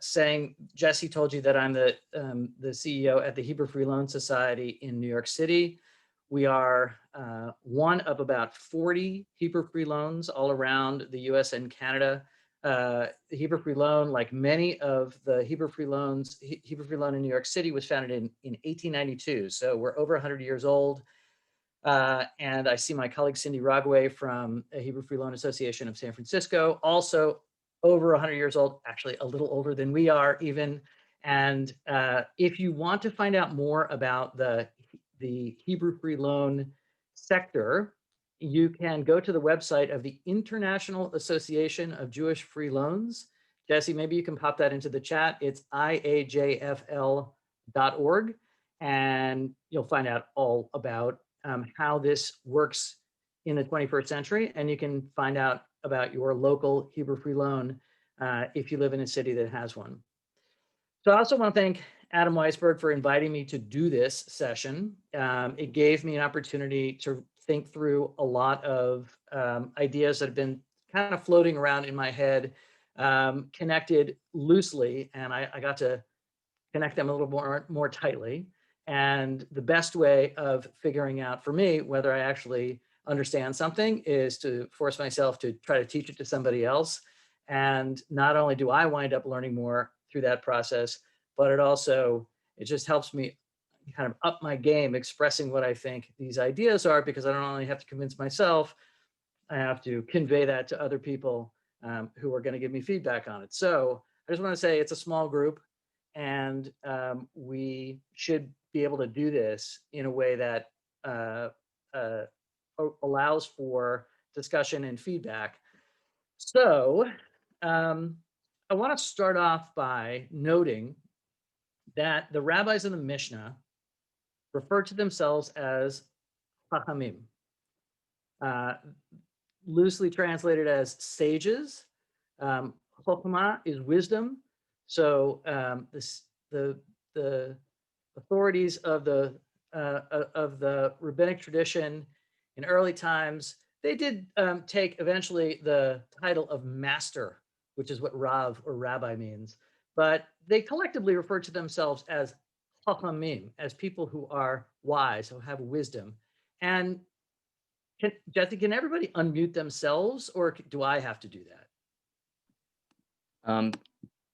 saying, Jesse told you that I'm the CEO at the Hebrew Free Loan Society in New York City. We are one of about 40 Hebrew Free Loans all around the US and Canada. The Hebrew Free Loan, like many of the Hebrew Free Loans, Hebrew Free Loan in New York City was founded in 1892. So we're over 100 years old. And I see my colleague Cindy Rogway from the Hebrew Free Loan Association of San Francisco, also over 100 years old, actually a little older than we are even. And if you want to find out more about the Hebrew Free Loan sector, you can go to the website of the International Association of Jewish Free Loans. Jesse, maybe you can pop that into the chat. It's iajfl.org, and you'll find out all about how this works in the 21st century. And you can find out about your local Hebrew Free Loan if you live in a city that has one. So I also want to thank Adam Weisberg for inviting me to do this session. It gave me an opportunity to think through a lot of ideas that have been kind of floating around in my head, connected loosely, and I got to connect them a little more tightly. And the best way of figuring out for me whether I actually understand something is to force myself to try to teach it to somebody else. And not only do I wind up learning more through that process, but it just helps me kind of up my game expressing what I think these ideas are, because I don't only have to convince myself, I have to convey that to other people who are going to give me feedback on it. So I just want to say it's a small group, and we should be able to do this in a way that allows for discussion and feedback. So I want to start off by noting that the rabbis in the Mishnah refer to themselves as chachamim, loosely translated as sages. Chokhmah is wisdom. So the authorities of the rabbinic tradition in early times, they did take eventually the title of master, which is what Rav or rabbi means, but they collectively refer to themselves as chachamim, as people who are wise, who have wisdom. And Jesse, can everybody unmute themselves, or do I have to do that?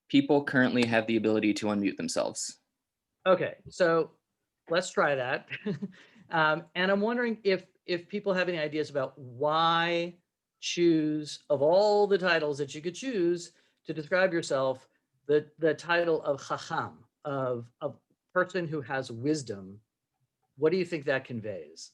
People currently have the ability to unmute themselves. Okay, so let's try that. And I'm wondering if people have any ideas about why choose, of all the titles that you could choose to describe yourself, the title of chacham, of person who has wisdom. What do you think that conveys?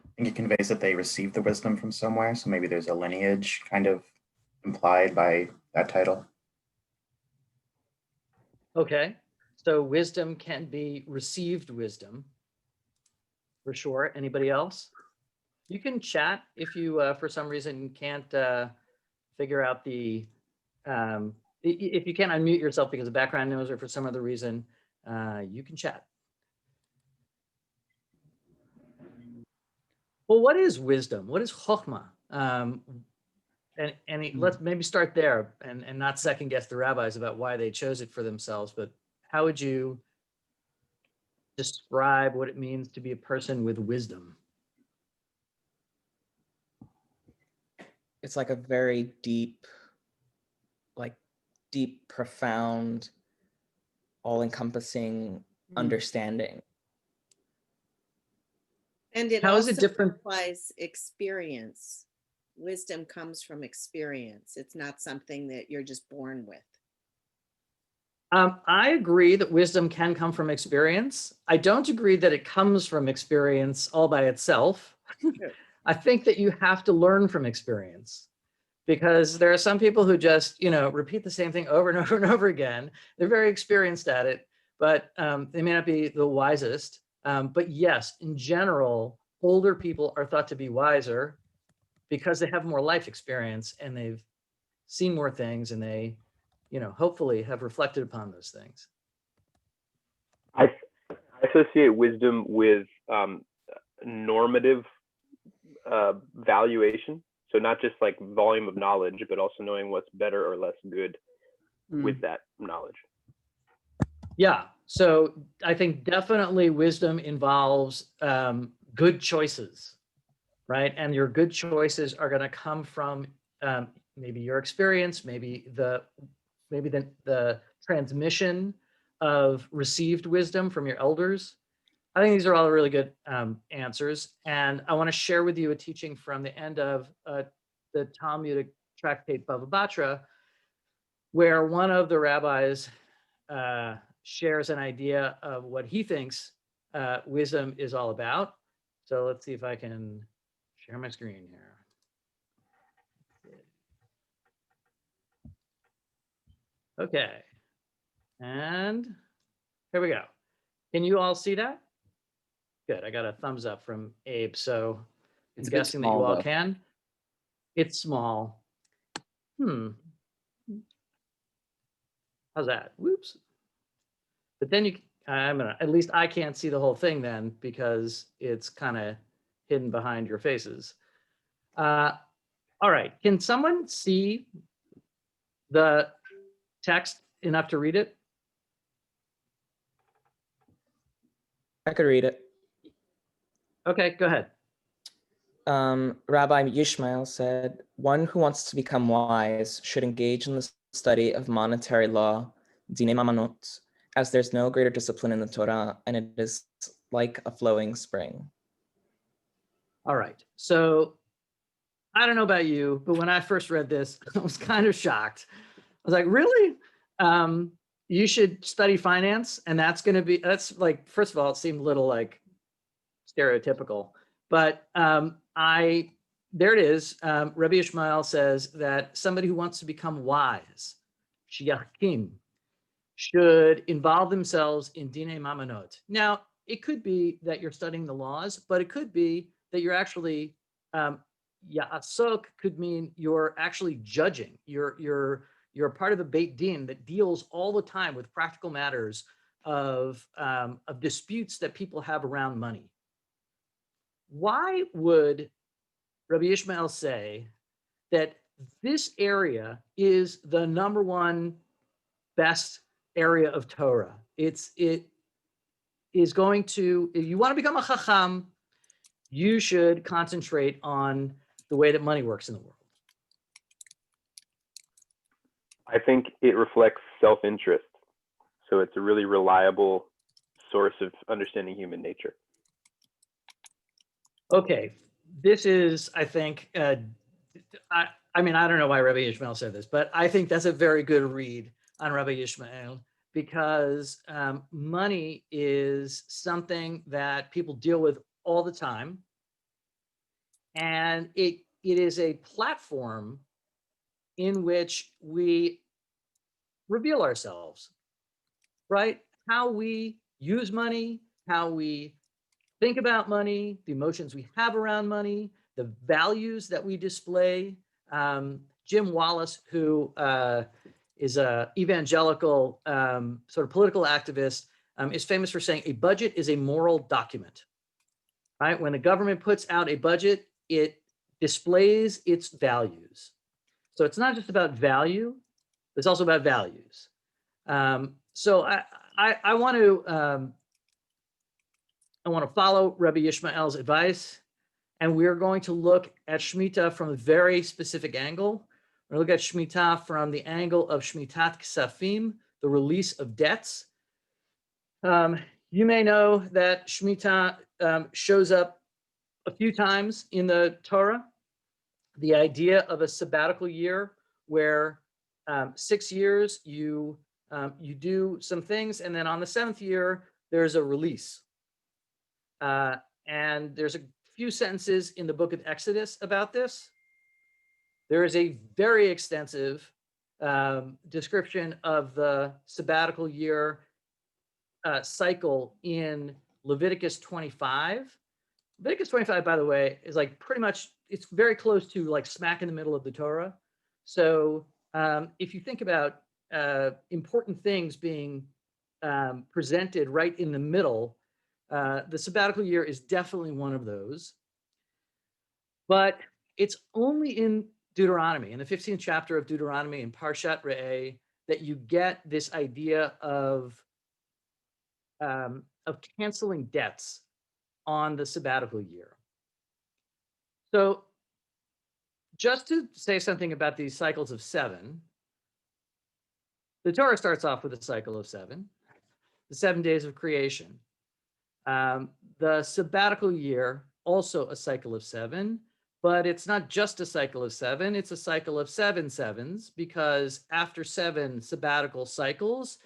I think it conveys that they received the wisdom from somewhere. So maybe there's a lineage kind of implied by that title. Okay, so wisdom can be received wisdom, for sure. Anybody else? You can chat if you, for some reason, can't figure out the, if you can't unmute yourself because of background noise or for some other reason, you can chat. Well, what is wisdom? What is chokhmah? Let's maybe start there and not second guess the rabbis about why they chose it for themselves, but how would you describe what it means to be a person with wisdom? It's like a very deep, profound, all-encompassing understanding. And it How also is it different? implies experience. Wisdom comes from experience. It's not something that you're just born with. I agree that wisdom can come from experience. I don't agree that it comes from experience all by itself. Sure. I think that you have to learn from experience, because there are some people who just, repeat the same thing over and over and over again. They're very experienced at it, but they may not be the wisest. But yes, in general, older people are thought to be wiser because they have more life experience and they've seen more things, and they, hopefully have reflected upon those things. I associate wisdom with normative valuation. So not just like volume of knowledge, but also knowing what's better or less good with that knowledge. Yeah. So I think definitely wisdom involves good choices, right? And your good choices are going to come from maybe your experience, maybe the transmission of received wisdom from your elders. I think these are all really good answers. And I want to share with you a teaching from the end of the Talmudic tractate Bava Batra, where one of the rabbis shares an idea of what he thinks wisdom is all about. So let's see if I can share my screen here. Okay. And here we go. Can you all see that? Good. I got a thumbs up from Abe. So It's I'm a bit guessing that you small, all though. can. It's small. How's that? Whoops. But then at least I can't see the whole thing then because it's kind of hidden behind your faces. All right. Can someone see the text enough to read it? I could read it. Okay, go ahead. Rabbi Yishmael said, one who wants to become wise should engage in the study of monetary law, Dinei Mamanot, as there's no greater discipline in the Torah, and it is like a flowing spring. All right. So I don't know about you, but when I first read this, I was kind of shocked. I was like, really? You should study finance, and that's like, first of all, it seemed a little like stereotypical, but there it is. Rabbi Ishmael says that somebody who wants to become wise, shiachim, should involve themselves in dinei mamanot. Now, it could be that you're studying the laws, but it could be that you're actually ya'asok could mean you're actually judging. You're part of a beit din that deals all the time with practical matters of disputes that people have around money. Why would Rabbi Ishmael say that this area is the number one best area of Torah? It is going to, if you want to become a chacham, you should concentrate on the way that money works in the world. I think it reflects self-interest. So it's a really reliable source of understanding human nature. Okay, this is, I think, I mean, I don't know why Rabbi Ishmael said this, but I think that's a very good read on Rabbi Ishmael because money is something that people deal with all the time. And it is a platform in which we reveal ourselves, right? How we use money, how we think about money, the emotions we have around money, the values that we display. Jim Wallace, who is an evangelical sort of political activist, is famous for saying a budget is a moral document, right? When the government puts out a budget, it displays its values. So it's not just about value, it's also about values. So I want to follow Rabbi Ishmael's advice, and we're going to look at shemitah from a very specific angle. We're going to look at shemitah from the angle of shmitat ksafim, the release of debts. You may know that shemitah shows up a few times in the Torah. The idea of a sabbatical year where 6 years you do some things, and then on the 7th year, there's a release. And there's a few sentences in the book of Exodus about this. There is a very extensive description of the sabbatical year cycle in Leviticus 25. Leviticus 25, by the way, is like pretty much, it's very close to like smack in the middle of the Torah. So if you think about important things being presented right in the middle, The sabbatical year is definitely one of those. But it's only in Deuteronomy, in the 15th chapter of Deuteronomy in Parshat Re'eh, that you get this idea of canceling debts on the sabbatical year. So just to say something about these cycles of 7, the Torah starts off with a cycle of 7, the 7 days of creation. The sabbatical year, also a cycle of 7, but it's not just a cycle of 7, it's a cycle of 7 sevens, because after 7 sabbatical cycles,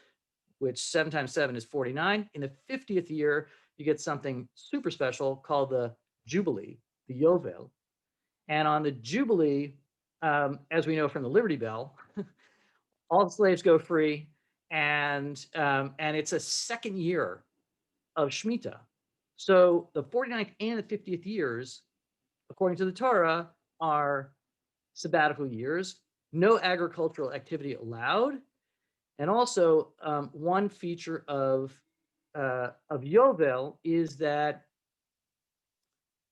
which 7 times 7 is 49, in the 50th year, you get something super special called the Jubilee, the Yovel. And on the Jubilee, as we know from the Liberty Bell, all the slaves go free, and it's a second year of shemitah. So the 49th and the 50th years, according to the Torah, are sabbatical years, no agricultural activity allowed. And also, one feature of Yovel is that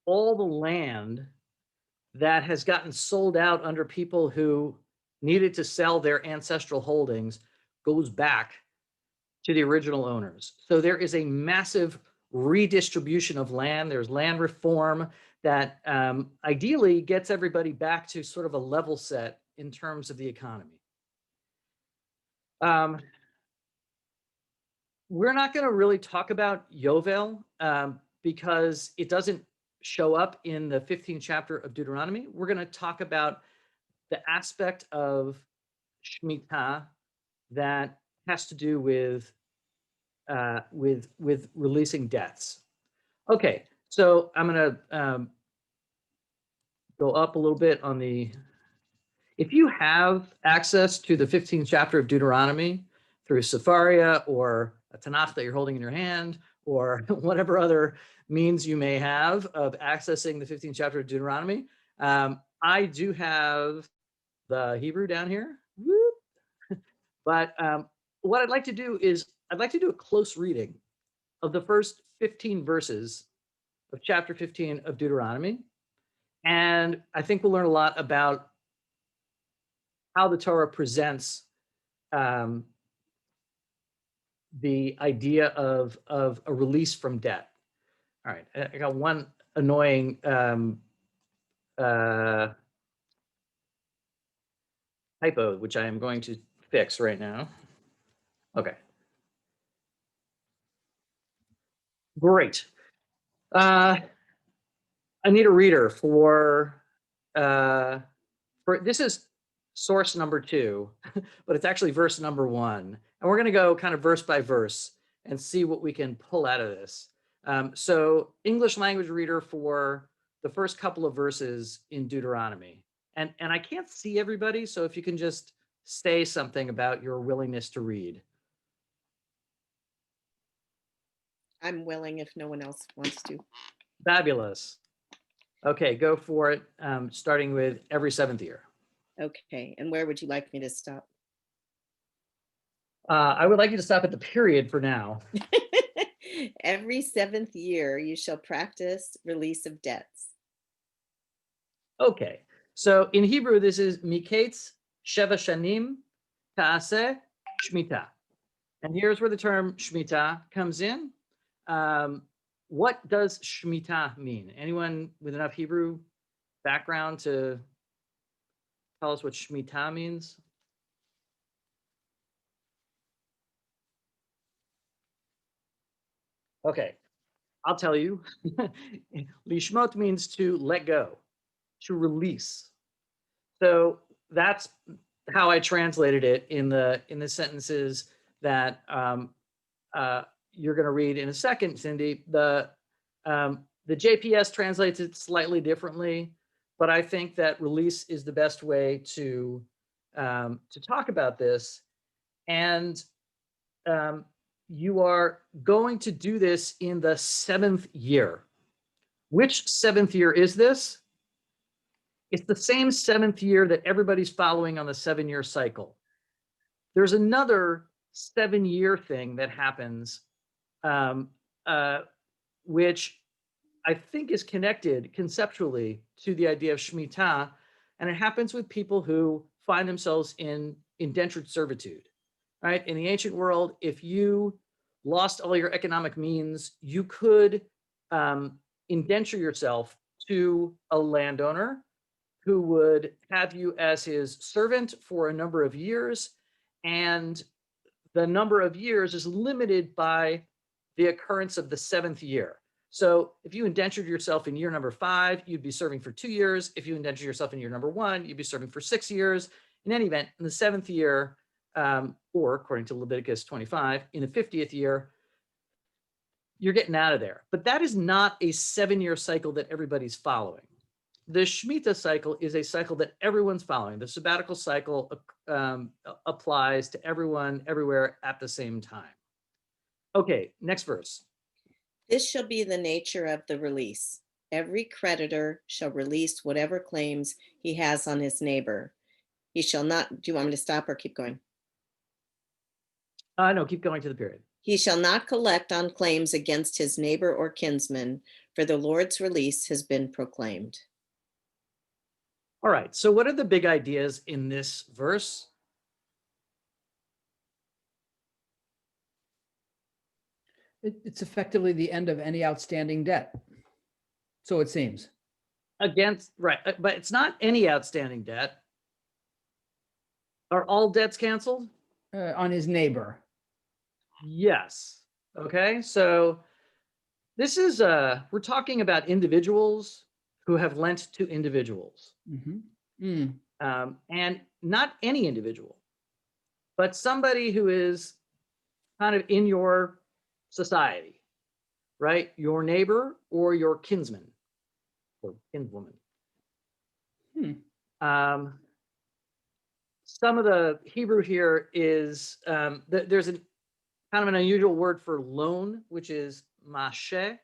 all the land that has gotten sold out under people who needed to sell their ancestral holdings goes back to the original owners. So there is a massive redistribution of land. There's land reform that ideally gets everybody back to sort of a level set in terms of the economy. We're not going to really talk about Yovel because it doesn't show up in the 15th chapter of Deuteronomy. We're going to talk about the aspect of shemitah that has to do with releasing debts. Okay, so I'm going to go up a little bit on the. If you have access to the 15th chapter of Deuteronomy through Sefaria or a Tanakh that you're holding in your hand, or whatever other means you may have of accessing the 15th chapter of Deuteronomy, I do have the Hebrew down here. Whoop. But what I'd like to do is I'd like to do a close reading of the first 15 verses of chapter 15 of Deuteronomy. And I think we'll learn a lot about how the Torah presents the idea of a release from debt. All right, I got one annoying typo, which I am going to fix right now. Okay. Great. I need a reader for this is source number 2, but it's actually verse number 1. And we're going to go kind of verse by verse and see what we can pull out of this. So English language reader for the first couple of verses in Deuteronomy. And I can't see everybody, so if you can just say something about your willingness to read. I'm willing if no one else wants to. Fabulous. Okay, go for it, starting with every 7th year. Okay, and where would you like me to stop? I would like you to stop at the period for now. Every 7th year, you shall practice release of debts. Okay, so in Hebrew, this is miketz sheva shanim ta'aseh shmitah. And here's where the term shemitah comes in. What does shemitah mean? Anyone with enough Hebrew background to tell us what shemitah means? Okay, I'll tell you. Lishmot means to let go, to release. So that's how I translated it in the sentences that you're going to read in a second, Cindy. The JPS translates it slightly differently, but I think that release is the best way to talk about this. And you are going to do this in the 7th year. Which 7th year is this? It's the same 7th year that everybody's following on the 7-year cycle. There's another 7-year thing that happens which I think is connected conceptually to the idea of shemitah, and it happens with people who find themselves in indentured servitude, right? In the ancient world, if you lost all your economic means, you could indenture yourself to a landowner who would have you as his servant for a number of years, and the number of years is limited by the occurrence of the 7th year. So if you indentured yourself in year number 5, you'd be serving for 2 years. If you indentured yourself in year number 1, you'd be serving for 6 years. In any event, in the 7th year, or according to Leviticus 25, in the 50th year, you're getting out of there. But that is not a 7-year cycle that everybody's following. The shemitah cycle is a cycle that everyone's following. The sabbatical cycle applies to everyone, everywhere at the same time. Okay, next verse. This shall be the nature of the release. Every creditor shall release whatever claims he has on his neighbor. He shall not, do you want me to stop or keep going? No, keep going to the period. He shall not collect on claims against his neighbor or kinsman, for the Lord's release has been proclaimed. All right, so what are the big ideas in this verse? It's effectively the end of any outstanding debt. So it seems. Against, right, but it's not any outstanding debt. Are all debts canceled? On his neighbor. Yes. Okay, so this is, we're talking about individuals who have lent to individuals. Mm-hmm. And not any individual, but somebody who is kind of in your society, right? Your neighbor or your kinsman or kinswoman. Some of the Hebrew here is, there's a kind of an unusual word for loan, which is masheh.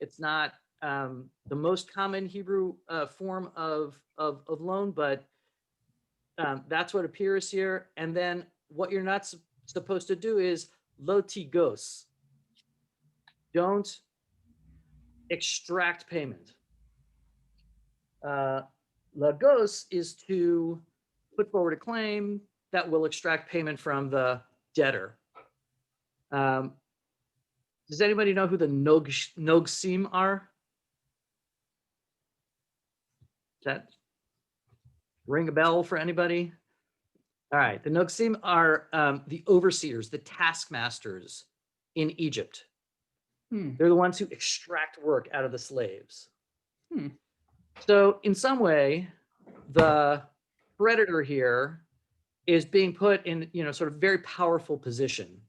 It's not the most common Hebrew form of loan, but that's what appears here. And then what you're not supposed to do is lo tigos. Don't extract payment. Lagos is to put forward a claim that will extract payment from the debtor. Does anybody know who the nogsim are? Does that ring a bell for anybody? All right, the nogsim are the overseers, the taskmasters in Egypt. They're the ones who extract work out of the slaves. So in some way, the creditor here is being put in, sort of very powerful position.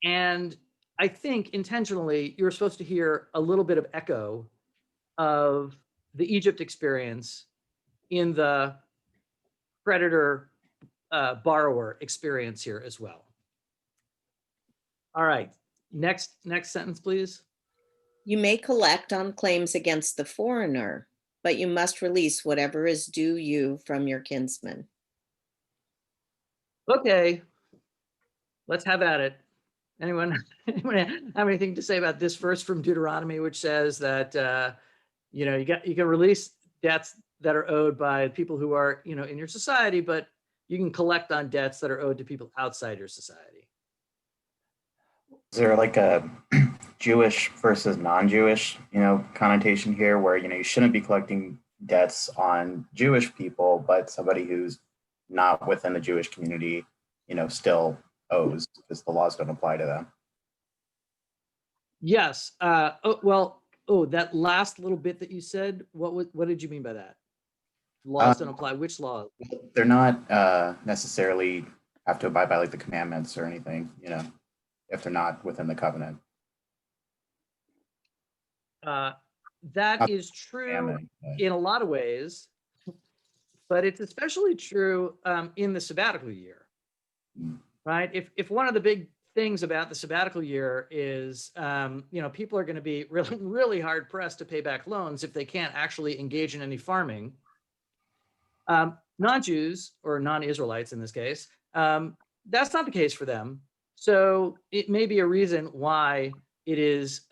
And I think intentionally, you're supposed to hear a little bit of echo of the Egypt experience in the creditor borrower experience here as well. All right, next sentence, please. You may collect on claims against the foreigner, but you must release whatever is due you from your kinsman. Okay, let's have at it. Anyone have anything to say about this verse from Deuteronomy, which says that you can release debts that are owed by people who are in your society, but you can collect on debts that are owed to people outside your society. Is there like a Jewish versus non-Jewish, connotation here where, you shouldn't be collecting debts on Jewish people, but somebody who's not within the Jewish community, still owes because the laws don't apply to them? Yes. That last little bit that you said, what did you mean by that? Laws don't apply. Which law? They're not necessarily have to abide by like the commandments or anything, if they're not within the covenant. That is true in a lot of ways, but it's especially true in the sabbatical year, right? If one of the big things about the sabbatical year is, people are going to be really, really hard pressed to pay back loans if they can't actually engage in any farming. Non-Jews or non-Israelites in this case, that's not the case for them. So it may be a reason why it is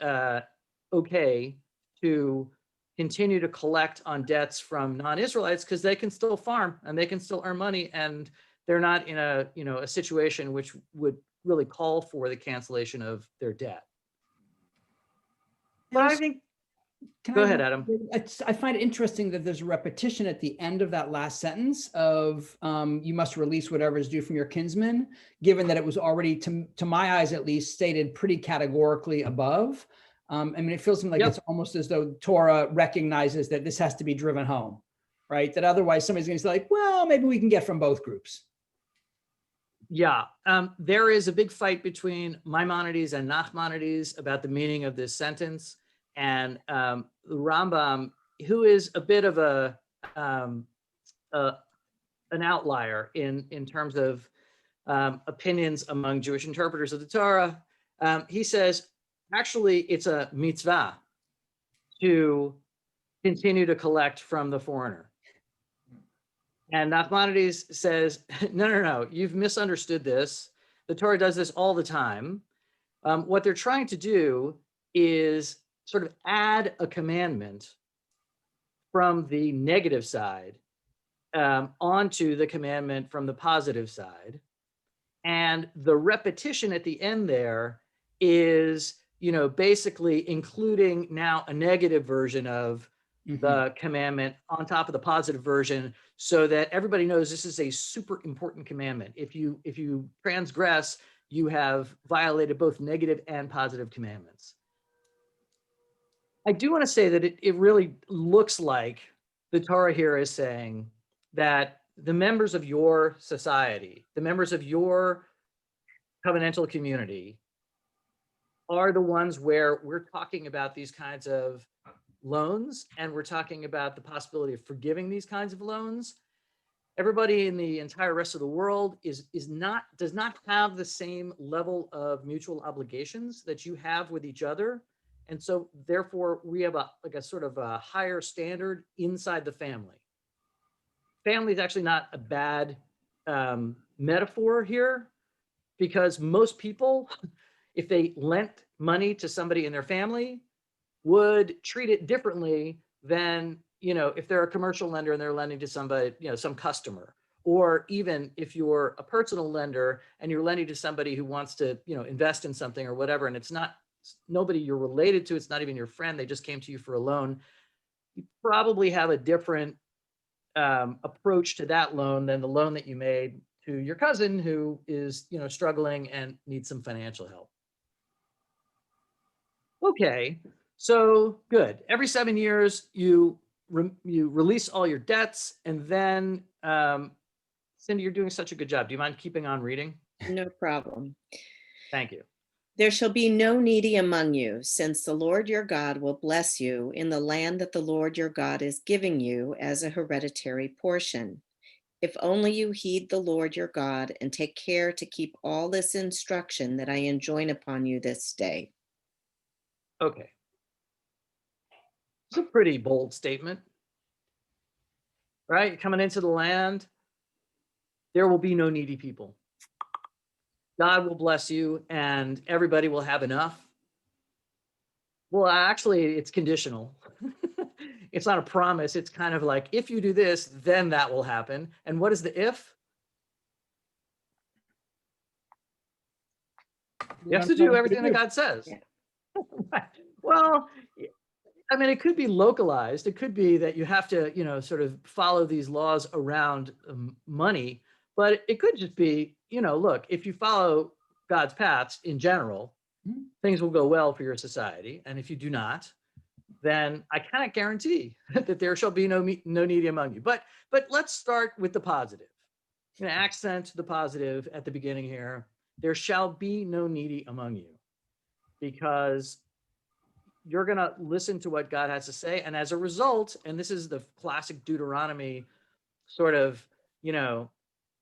okay to continue to collect on debts from non-Israelites because they can still farm and they can still earn money, and they're not in a situation which would really call for the cancellation of their debt. But I think, go ahead, Adam. I find it interesting that there's a repetition at the end of that last sentence of you must release whatever is due from your kinsman, given that it was already, to my eyes at least, stated pretty categorically above. I mean, it feels to me like it's almost as though Torah recognizes that this has to be driven home, right? That otherwise somebody's going to say like, well, maybe we can get from both groups. Yeah, there is a big fight between Maimonides and Nachmanides about the meaning of this sentence. And the Rambam, who is a bit of an outlier in terms of opinions among Jewish interpreters of the Torah, he says, actually, it's a mitzvah to continue to collect from the foreigner. And Nachmanides says, no, you've misunderstood this. The Torah does this all the time. What they're trying to do is sort of add a commandment from the negative side onto the commandment from the positive side. And the repetition at the end there is, basically including now a negative version of the commandment on top of the positive version, so that everybody knows this is a super important commandment. If you transgress, you have violated both negative and positive commandments. I do want to say that it really looks like the Torah here is saying that the members of your society, the members of your covenantal community, are the ones where we're talking about these kinds of loans, and we're talking about the possibility of forgiving these kinds of loans. Everybody in the entire rest of the world does not have the same level of mutual obligations that you have with each other. And so therefore we have a sort of a higher standard inside the family. Family is actually not a bad metaphor here, because most people, if they lent money to somebody in their family, would treat it differently than, if they're a commercial lender and they're lending to somebody, some customer, or even if you're a personal lender and you're lending to somebody who wants to, invest in something or whatever, and it's not nobody you're related to, it's not even your friend, they just came to you for a loan, you probably have a different approach to that loan than the loan that you made to your cousin who is, struggling and needs some financial help. Okay, so good. Every 7 years, you release all your debts, and then, Cindy, you're doing such a good job. Do you mind keeping on reading? No problem. Thank you. There shall be no needy among you, since the Lord your God will bless you in the land that the Lord your God is giving you as a hereditary portion. If only you heed the Lord your God and take care to keep all this instruction that I enjoin upon you this day. Okay. It's a pretty bold statement, right? You're coming into the land, there will be no needy people. God will bless you and everybody will have enough. Well, actually, it's conditional. It's not a promise. It's kind of like, if you do this, then that will happen. And what is the if? You have to do everything that God says. Yeah. Well, I mean, it could be localized. It could be that you have to, sort of follow these laws around money, but it could just be, look, if you follow God's paths in general, things will go well for your society. And if you do not, then I cannot guarantee that there shall be no needy among you. But let's start with the positive. I'm going to accent the positive at the beginning here. There shall be no needy among you, because you're going to listen to what God has to say. And as a result, and this is the classic Deuteronomy sort of,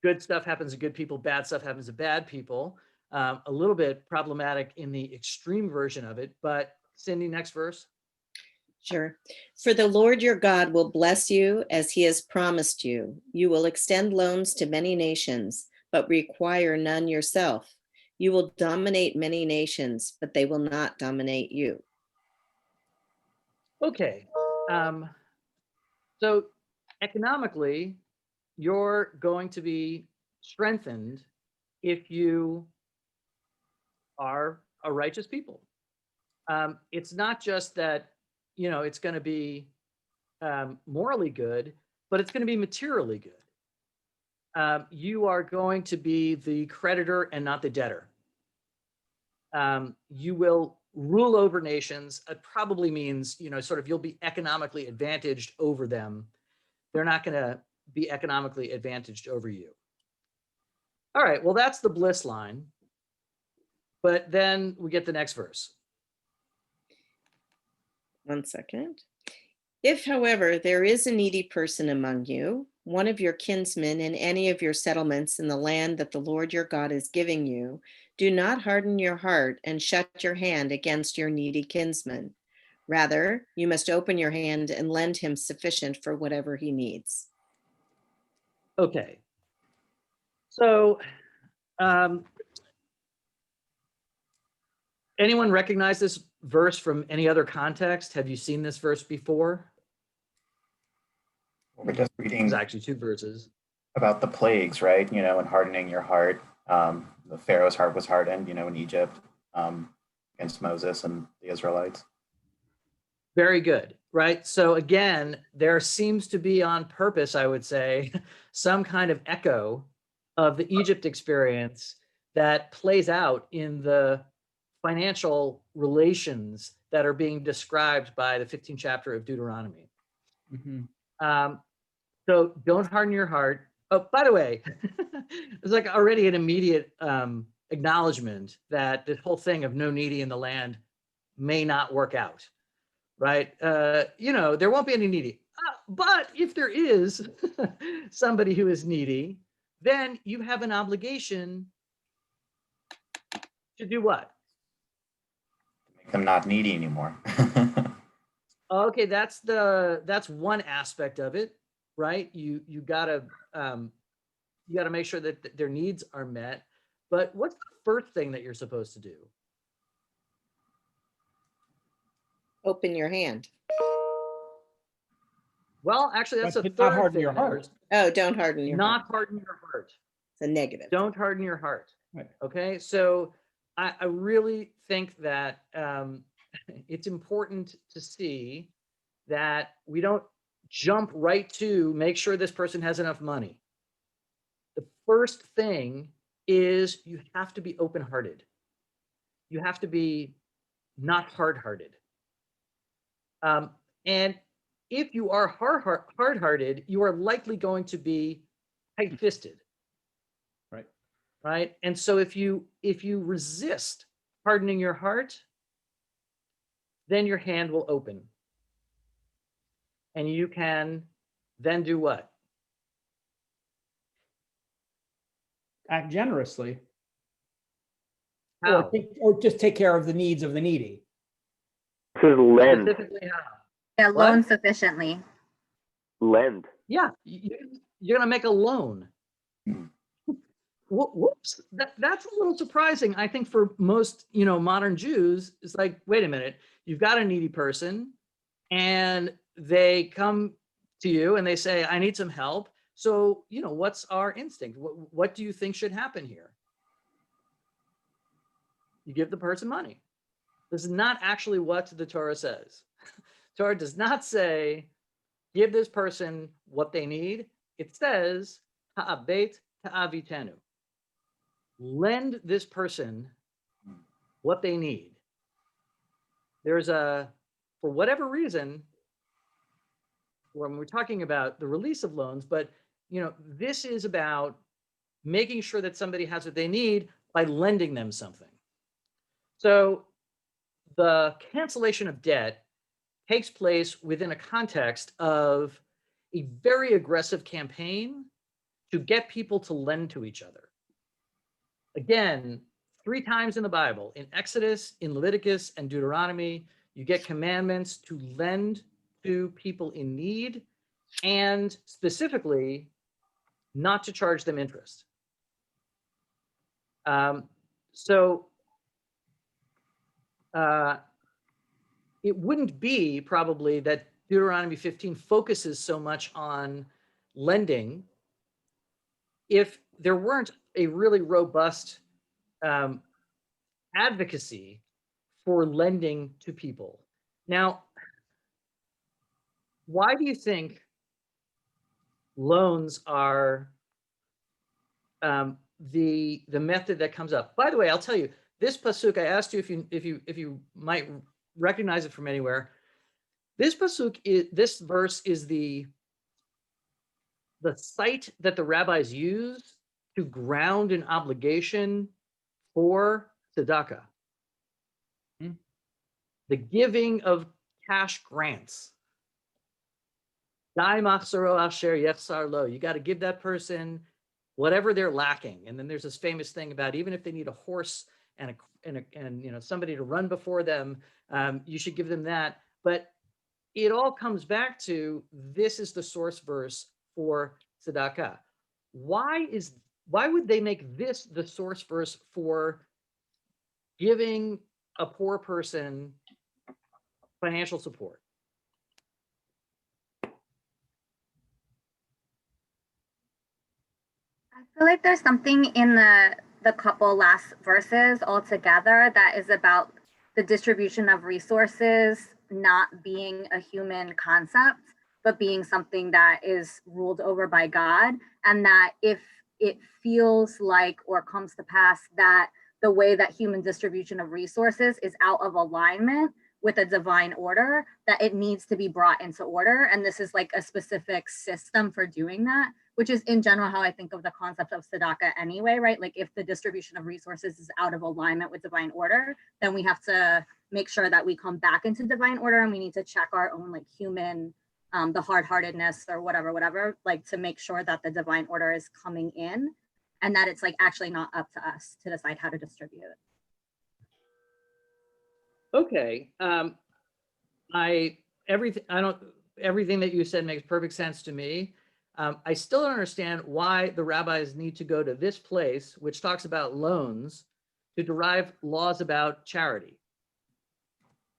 good stuff happens to good people, bad stuff happens to bad people. A little bit problematic in the extreme version of it. But Cindy, next verse. Sure. For the Lord your God will bless you as he has promised you. You will extend loans to many nations, but require none yourself. You will dominate many nations, but they will not dominate you. Okay. So economically, you're going to be strengthened if you are a righteous people. It's not just that, it's going to be morally good, but it's going to be materially good. You are going to be the creditor and not the debtor. You will rule over nations. It probably means, sort of you'll be economically advantaged over them. They're not going to be economically advantaged over you. All right, well, that's the bliss line. But then we get the next verse. 1 second. If, however, there is a needy person among you, one of your kinsmen in any of your settlements in the land that the Lord your God is giving you, do not harden your heart and shut your hand against your needy kinsman. Rather, you must open your hand and lend him sufficient for whatever he needs. Okay. So, anyone recognize this verse from any other context? Have you seen this verse before? We're just reading There's actually two verses. about the plagues, right? And hardening your heart. The Pharaoh's heart was hardened, in Egypt against Moses and the Israelites. Very good, right? So again, there seems to be on purpose, I would say, some kind of echo of the Egypt experience that plays out in the financial relations that are being described by the 15th chapter of Deuteronomy. So don't harden your heart. Oh, by the way, there's like already an immediate acknowledgement that this whole thing of no needy in the land may not work out, right? There won't be any needy. But if there is somebody who is needy, then you have an obligation to do what? Make them not needy anymore. Okay, that's one aspect of it, right? You gotta make sure that their needs are met. But what's the first thing that you're supposed to do? Open your hand. Well, actually, that's But a not third harden thing. your that heart. we're- Oh, don't harden your heart. Not harden your heart. It's a negative. Don't harden your heart. Right. Okay, so I really think that it's important to see that we don't jump right to make sure this person has enough money. The first thing is you have to be open-hearted. You have to be not hard-hearted. And if you are hard-hearted, you are likely going to be tight-fisted. Right? And so if you resist hardening your heart, then your hand will open. And you can then do what? Act generously. How? Or just take care of the needs of the needy. This is lend. Specifically how? Yeah, What? loan sufficiently. Lend. Yeah, you're going to make a loan. Whoops, that's a little surprising. I think for most, modern Jews, it's like, wait a minute, you've got a needy person and they come to you and they say, I need some help. So, what's our instinct? What do you think should happen here? You give the person money. This is not actually what the Torah says. Torah does not say, give this person what they need. It says, ha'abet ta'avitenu. Lend this person what they need. There's for whatever reason, when we're talking about the release of loans, but this is about making sure that somebody has what they need by lending them something. So the cancellation of debt takes place within a context of a very aggressive campaign to get people to lend to each other. Again, 3 times in the Bible, in Exodus, in Leviticus, and Deuteronomy, you get commandments to lend to people in need and specifically not to charge them interest. it wouldn't be probably that Deuteronomy 15 focuses so much on lending if there weren't a really robust advocacy for lending to people. Now, why do you think loans are the method that comes up? By the way, I'll tell you, this pasuk, I asked you if you might recognize it from anywhere. This pasuk this verse is the site that the rabbis use to ground an obligation for tzedakah. The giving of cash grants. You got to give that person whatever they're lacking. And then there's this famous thing about even if they need a horse and somebody to run before them, you should give them that. But it all comes back to, this is the source verse for tzedakah. Why would they make this the source verse for giving a poor person financial support? I feel like there's something in the couple last verses altogether that is about the distribution of resources not being a human concept, but being something that is ruled over by God. And that if it feels like or comes to pass that the way that human distribution of resources is out of alignment with a divine order, that it needs to be brought into order. And this is like a specific system for doing that, which is in general how I think of the concept of tzedakah anyway, right? Like if the distribution of resources is out of alignment with divine order, then we have to make sure that we come back into divine order, and we need to check our own like human, the hard-heartedness or whatever, like to make sure that the divine order is coming in and that it's like actually not up to us to decide how to distribute. Okay. Everything that you said makes perfect sense to me. I still don't understand why the rabbis need to go to this place, which talks about loans, to derive laws about charity.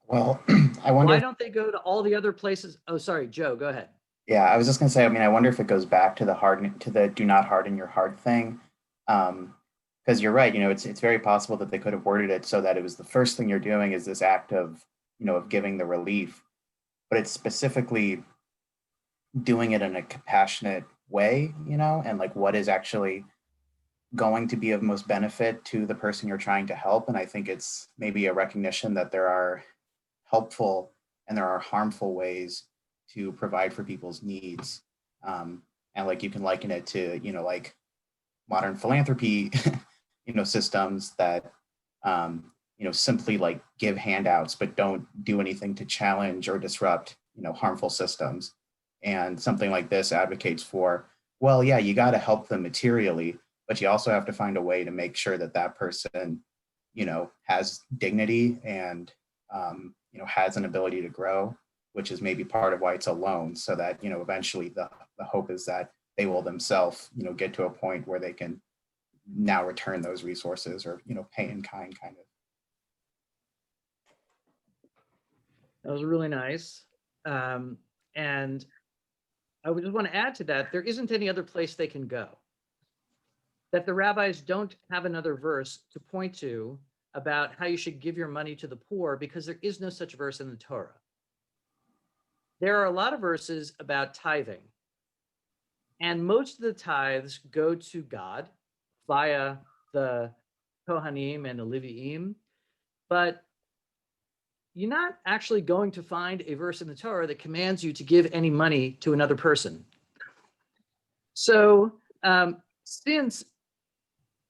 Well, I wonder. Why don't they go to all the other places? Oh, sorry, Joe, go ahead. Yeah, I was just gonna say, I mean, I wonder if it goes back to the do not harden your heart thing. Because you're right, it's very possible that they could have worded it so that it was the first thing you're doing is this act of, of giving the relief, but it's specifically doing it in a compassionate way, and like what is actually going to be of most benefit to the person you're trying to help. And I think it's maybe a recognition that there are helpful and there are harmful ways to provide for people's needs. And like you can liken it to, like modern philanthropy, systems that, simply like give handouts, but don't do anything to challenge or disrupt, harmful systems. And something like this advocates for, well, yeah, you got to help them materially, but you also have to find a way to make sure that that person, has dignity and, has an ability to grow, which is maybe part of why it's a loan, so that, eventually the hope is that they will themselves, get to a point where they can now return those resources or, pay in kind kind of. That was really nice. And I would just want to add to that, there isn't any other place they can go. That the rabbis don't have another verse to point to about how you should give your money to the poor, because there is no such verse in the Torah. There are a lot of verses about tithing, and most of the tithes go to God via the Kohanim and the Leviim, but you're not actually going to find a verse in the Torah that commands you to give any money to another person. So since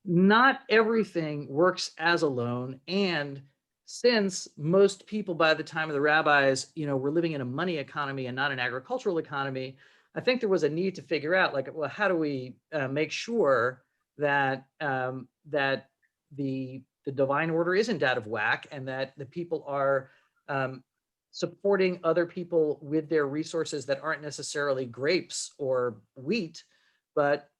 not everything works as a loan, and since most people by the time of the rabbis, were living in a money economy and not an agricultural economy, I think there was a need to figure out, like, well, how do we make sure that that the divine order isn't out of whack, and that the people are supporting other people with their resources that aren't necessarily grapes or wheat, but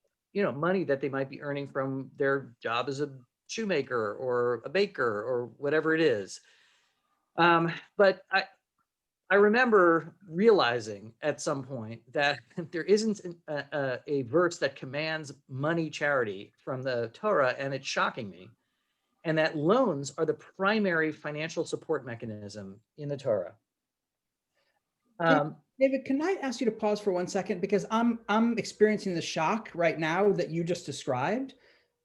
money that they might be earning from their job as a shoemaker or a baker or whatever it is. But I remember realizing at some point that there isn't a verse that commands money charity from the Torah, and it's shocking me, and that loans are the primary financial support mechanism in the Torah. David, can I ask you to pause for 1 second? Because I'm experiencing the shock right now that you just described.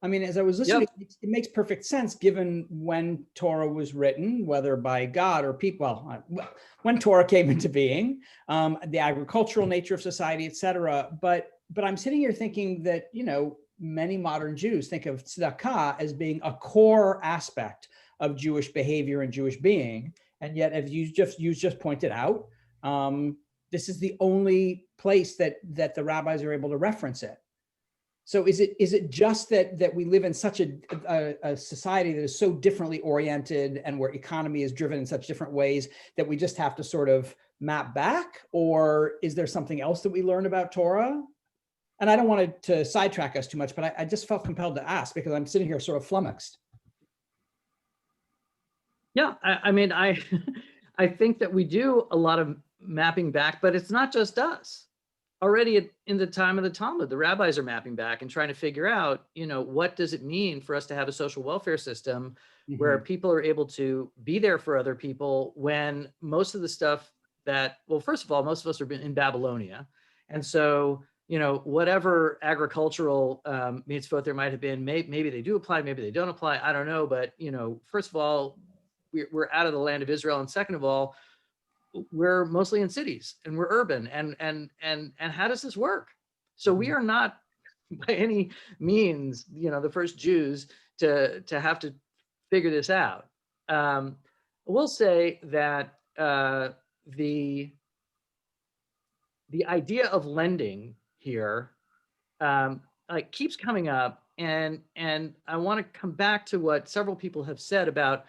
I mean, as I was listening, it makes perfect sense given when Torah was written, whether by God or people, well, when Torah came into being, the agricultural nature of society, et cetera. But I'm sitting here thinking that, you know, many modern Jews think of tzedakah as being a core aspect of Jewish behavior and Jewish being. And yet, as you just pointed out, this is the only place that the rabbis are able to reference it. So is it just that we live in such a society that is so differently oriented and where economy is driven in such different ways that we just have to sort of map back? Or is there something else that we learn about Torah? And I don't want to sidetrack us too much, but I just felt compelled to ask because I'm sitting here sort of flummoxed. Yeah, I mean, I think that we do a lot of mapping back, but it's not just us. Already in the time of the Talmud, the rabbis are mapping back and trying to figure out, you know, what does it mean for us to have a social welfare system where people are able to be there for other people when most of the stuff that, well, first of all, most of us are in Babylonia. And so, you know, whatever agricultural mitzvot there might have been, maybe they do apply, maybe they don't apply, I don't know. But, you know, first of all, we're out of the land of Israel. And second of all, we're mostly in cities and we're urban, and how does this work? So we are not by any means, you know, the first Jews to have to figure this out. I will say that the idea of lending here like keeps coming up, and I want to come back to what several people have said about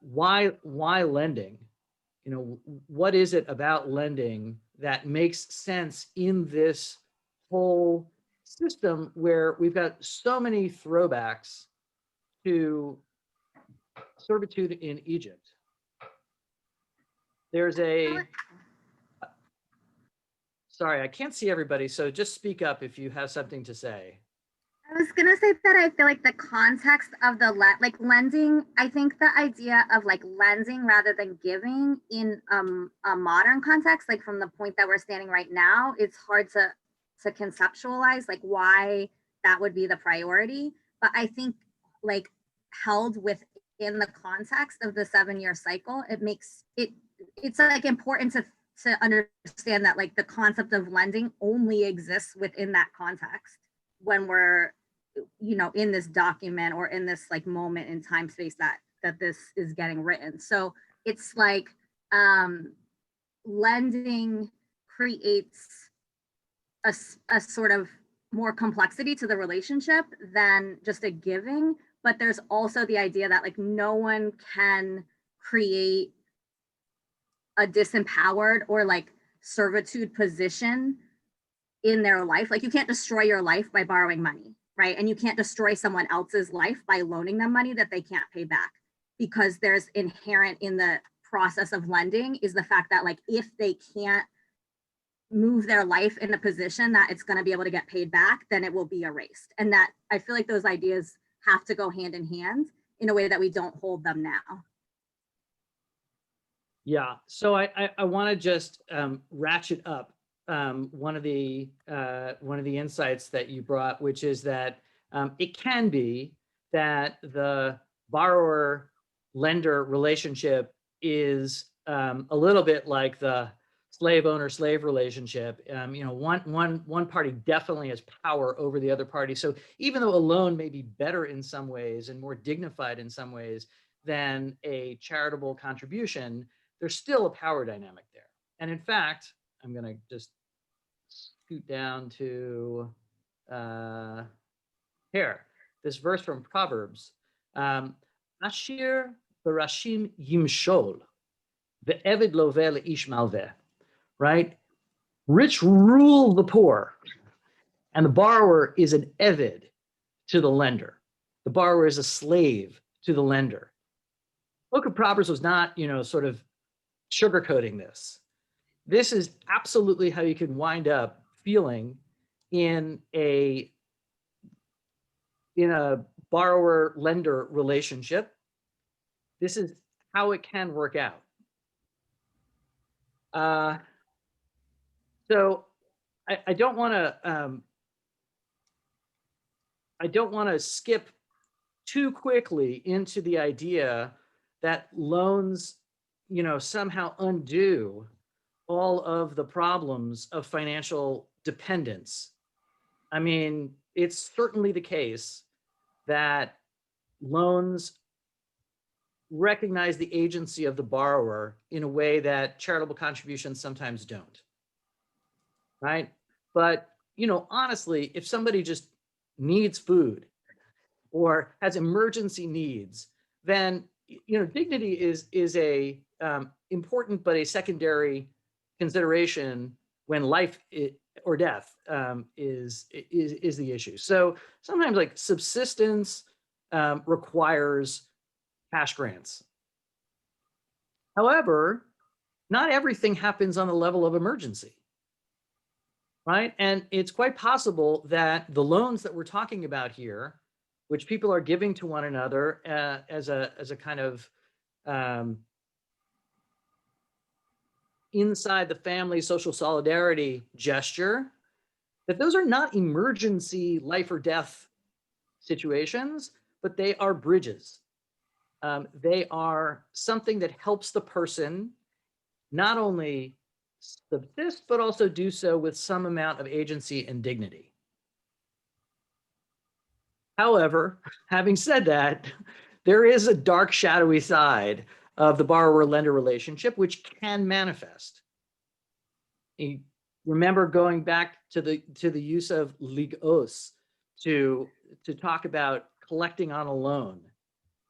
why lending. You know, what is it about lending that makes sense in this whole system where we've got so many throwbacks to servitude in Egypt? There's sorry, I can't see everybody, so just speak up if you have something to say. I was gonna say that I feel like the context of the lending, I think the idea of like lending rather than giving in a modern context, like from the point that we're standing right now, it's hard to conceptualize like why that would be the priority. But I think like held within the context of the 7-year cycle, it makes it's like important to understand that like the concept of lending only exists within that context when we're, you know, in this document or in this like moment in time space that this is getting written. So it's like lending creates a sort of more complexity to the relationship than just a giving. But there's also the idea that like no one can create a disempowered or like servitude position in their life. Like you can't destroy your life by borrowing money, right? And you can't destroy someone else's life by loaning them money that they can't pay back, because there's inherent in the process of lending is the fact that like if they can't move their life in a position that it's going to be able to get paid back, then it will be erased. And that I feel like those ideas have to go hand in hand in a way that we don't hold them now. Yeah, so I want to just ratchet up one of the insights that you brought, which is that it can be that the borrower-lender relationship is a little bit like the slave owner-slave relationship. You know, one party definitely has power over the other party. So even though a loan may be better in some ways and more dignified in some ways than a charitable contribution, there's still a power dynamic there. And in fact, I'm going to just scoot down to here, this verse from Proverbs. Ashir barashim yimshol, ve'evid loveh le'ish malveh. Right? Rich rule the poor, and the borrower is an evid to the lender. The borrower is a slave to the lender. Book of Proverbs was not, you know, sort of sugarcoating this. This is absolutely how you can wind up feeling in a borrower-lender relationship. This is how it can work out. So I don't want to skip too quickly into the idea that loans, somehow undo all of the problems of financial dependence. I mean, it's certainly the case that loans recognize the agency of the borrower in a way that charitable contributions sometimes don't, right? But, honestly, if somebody just needs food or has emergency needs, then, dignity is a important but a secondary consideration when life or death is the issue. So sometimes like subsistence requires cash grants. However, not everything happens on the level of emergency, right? And it's quite possible that the loans that we're talking about here, which people are giving to one another as a kind of inside the family social solidarity gesture, that those are not emergency life or death situations, but they are bridges. They are something that helps the person not only subsist, but also do so with some amount of agency and dignity. However, having said that, there is a dark, shadowy side of the borrower-lender relationship, which can manifest. You remember going back to the use of ligos to talk about collecting on a loan,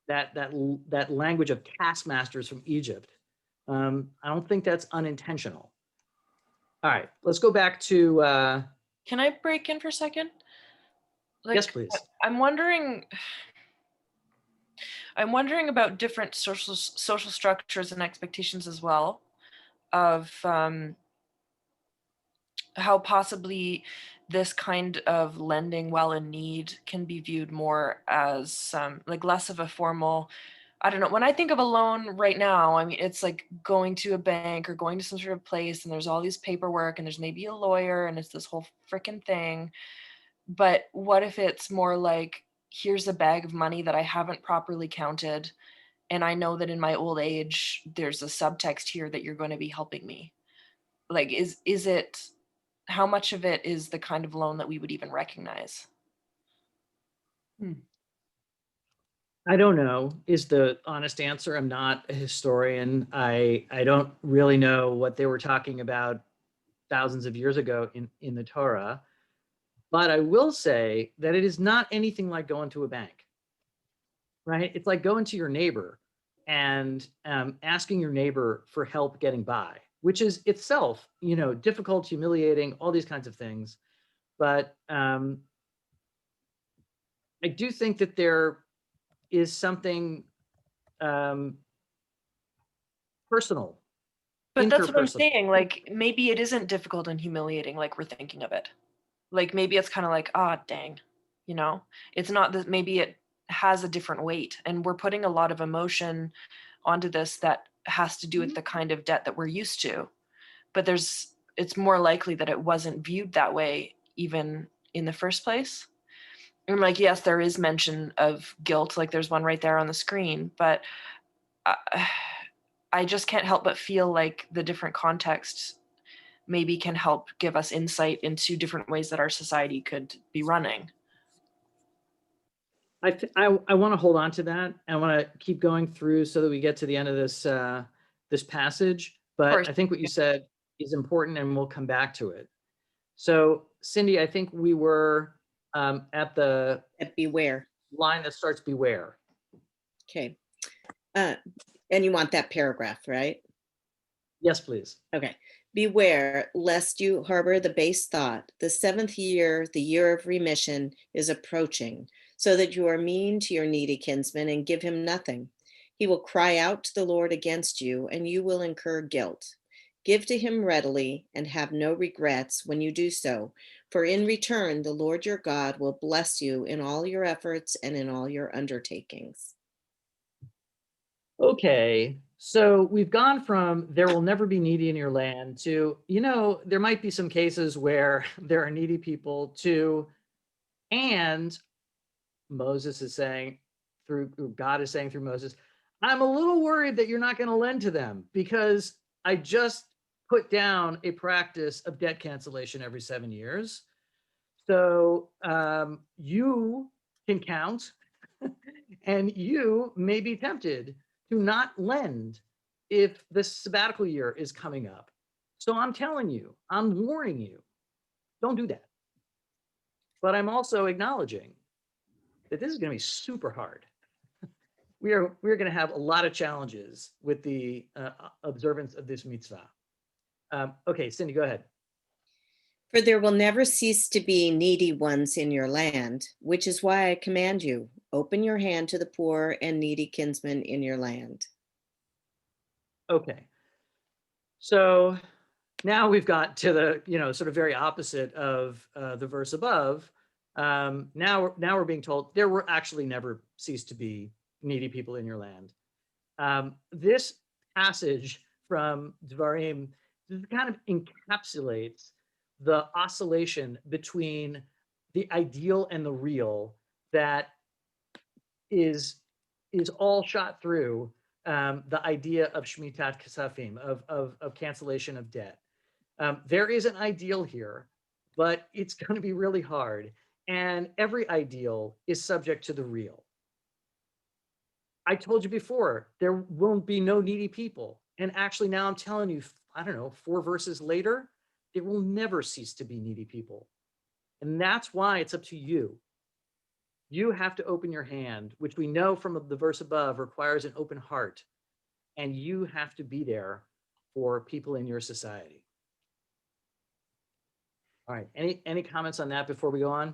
that language of taskmasters from Egypt. I don't think that's unintentional. All right, let's go back to. Can I break in for a second? Yes, please. I'm wondering about different social structures and expectations as well, of how possibly this kind of lending while in need can be viewed more as like less of a formal. I don't know. When I think of a loan right now, I mean, it's like going to a bank or going to some sort of place and there's all these paperwork and there's maybe a lawyer and it's this whole freaking thing. But what if it's more like, here's a bag of money that I haven't properly counted, and I know that in my old age, there's a subtext here that you're going to be helping me. Like, is it, how much of it is the kind of loan that we would even recognize? I don't know is the honest answer. I'm not a historian. I don't really know what they were talking about thousands of years ago in the Torah. But I will say that it is not anything like going to a bank, right? It's like going to your neighbor and asking your neighbor for help getting by, which is itself, difficult, humiliating, all these kinds of things. But I do think that there is something personal. But that's what I'm saying. Like, maybe it isn't difficult and humiliating like we're thinking of it. Like, maybe it's kind of like, dang, it's not that, maybe it has a different weight, and we're putting a lot of emotion onto this that has to do with the kind of debt that we're used to. But it's more likely that it wasn't viewed that way even in the first place. And like, yes, there is mention of guilt, like there's one right there on the screen, but I just can't help but feel like the different contexts maybe can help give us insight into different ways that our society could be running. I want to hold on to that. I want to keep going through so that we get to the end of this passage. But I think what you said is important, and we'll come back to it. So, Cindy, I think we were at beware line that starts beware. Okay. And you want that paragraph, right? Yes, please. Okay. Beware lest you harbor the base thought, the 7th year, the year of remission, is approaching, so that you are mean to your needy kinsman and give him nothing. He will cry out to the Lord against you, and you will incur guilt. Give to him readily and have no regrets when you do so, for in return, the Lord your God will bless you in all your efforts and in all your undertakings. Okay, so we've gone from there will never be needy in your land to, there might be some cases where there are needy people to, and Moses is saying God is saying through Moses, I'm a little worried that you're not going to lend to them because I just put down a practice of debt cancellation every 7 years. So you can count and you may be tempted to not lend if the sabbatical year is coming up. So I'm telling you, I'm warning you, don't do that. But I'm also acknowledging that this is going to be super hard. We're going to have a lot of challenges with the observance of this mitzvah. Okay, Cindy, go ahead. For there will never cease to be needy ones in your land, which is why I command you, open your hand to the poor and needy kinsmen in your land. Okay. So now we've got to the, sort of very opposite of the verse above. Now we're being told there will actually never cease to be needy people in your land. This passage from Dvarim kind of encapsulates the oscillation between the ideal and the real that is all shot through the idea of shmitat kasafim, of cancellation of debt. There is an ideal here, but it's going to be really hard. And every ideal is subject to the real. I told you before, there won't be no needy people. And actually now I'm telling you, I don't know, 4 verses later, there will never cease to be needy people. And that's why it's up to you. You have to open your hand, which we know from the verse above requires an open heart. And you have to be there for people in your society. All right, any comments on that before we go on?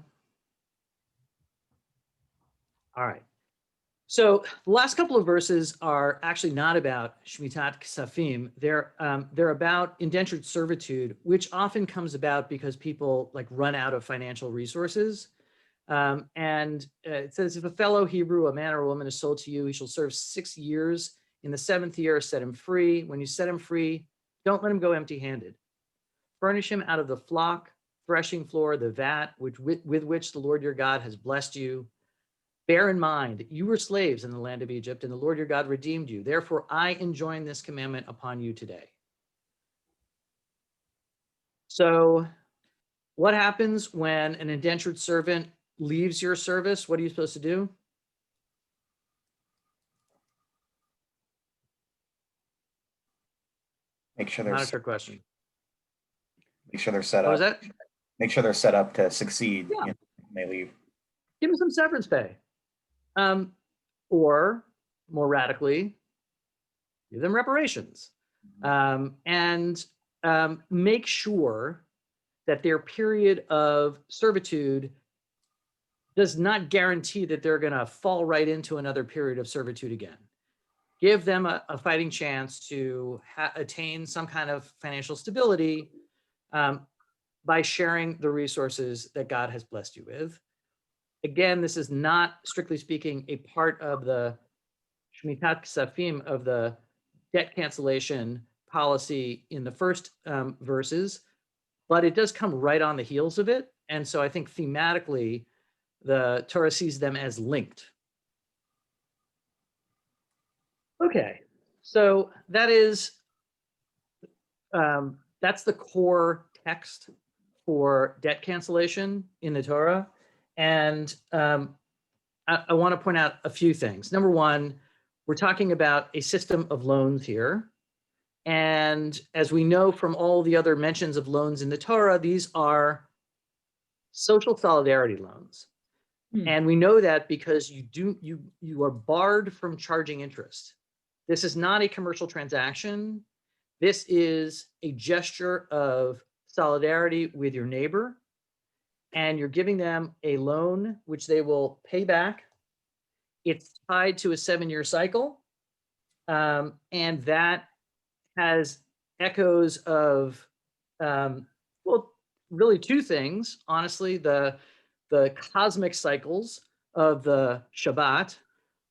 All right. So the last couple of verses are actually not about shmitat kasafim. They're about indentured servitude, which often comes about because people run out of financial resources. And it says, if a fellow Hebrew, a man or a woman, is sold to you, he shall serve 6 years. In the 7th year, set him free. When you set him free, don't let him go empty-handed. Furnish him out of the flock, threshing floor, the vat, with which the Lord your God has blessed you. Bear in mind, you were slaves in the land of Egypt, and the Lord your God redeemed you. Therefore, I enjoin this commandment upon you today. So what happens when an indentured servant leaves your service? What are you supposed to do? Make sure they're Not a trick question. make sure they're set What was up. that? Make sure they're set up to succeed. Yeah. When they leave. Give them some severance pay. Or more radically, give them reparations. And make sure that their period of servitude does not guarantee that they're going to fall right into another period of servitude again. Give them a fighting chance to attain some kind of financial stability by sharing the resources that God has blessed you with. Again, this is not, strictly speaking, a part of the shmitat kasafim, of the debt cancellation policy in the first verses, but it does come right on the heels of it. And so I think thematically, the Torah sees them as linked. Okay, so that is, that's the core text for debt cancellation in the Torah. And I want to point out a few things. Number one, we're talking about a system of loans here. And as we know from all the other mentions of loans in the Torah, these are social solidarity loans. And we know that because you are barred from charging interest. This is not a commercial transaction. This is a gesture of solidarity with your neighbor. And you're giving them a loan which they will pay back. It's tied to a 7-year cycle. And that has echoes of, well, really two things, honestly, the cosmic cycles of the Shabbat,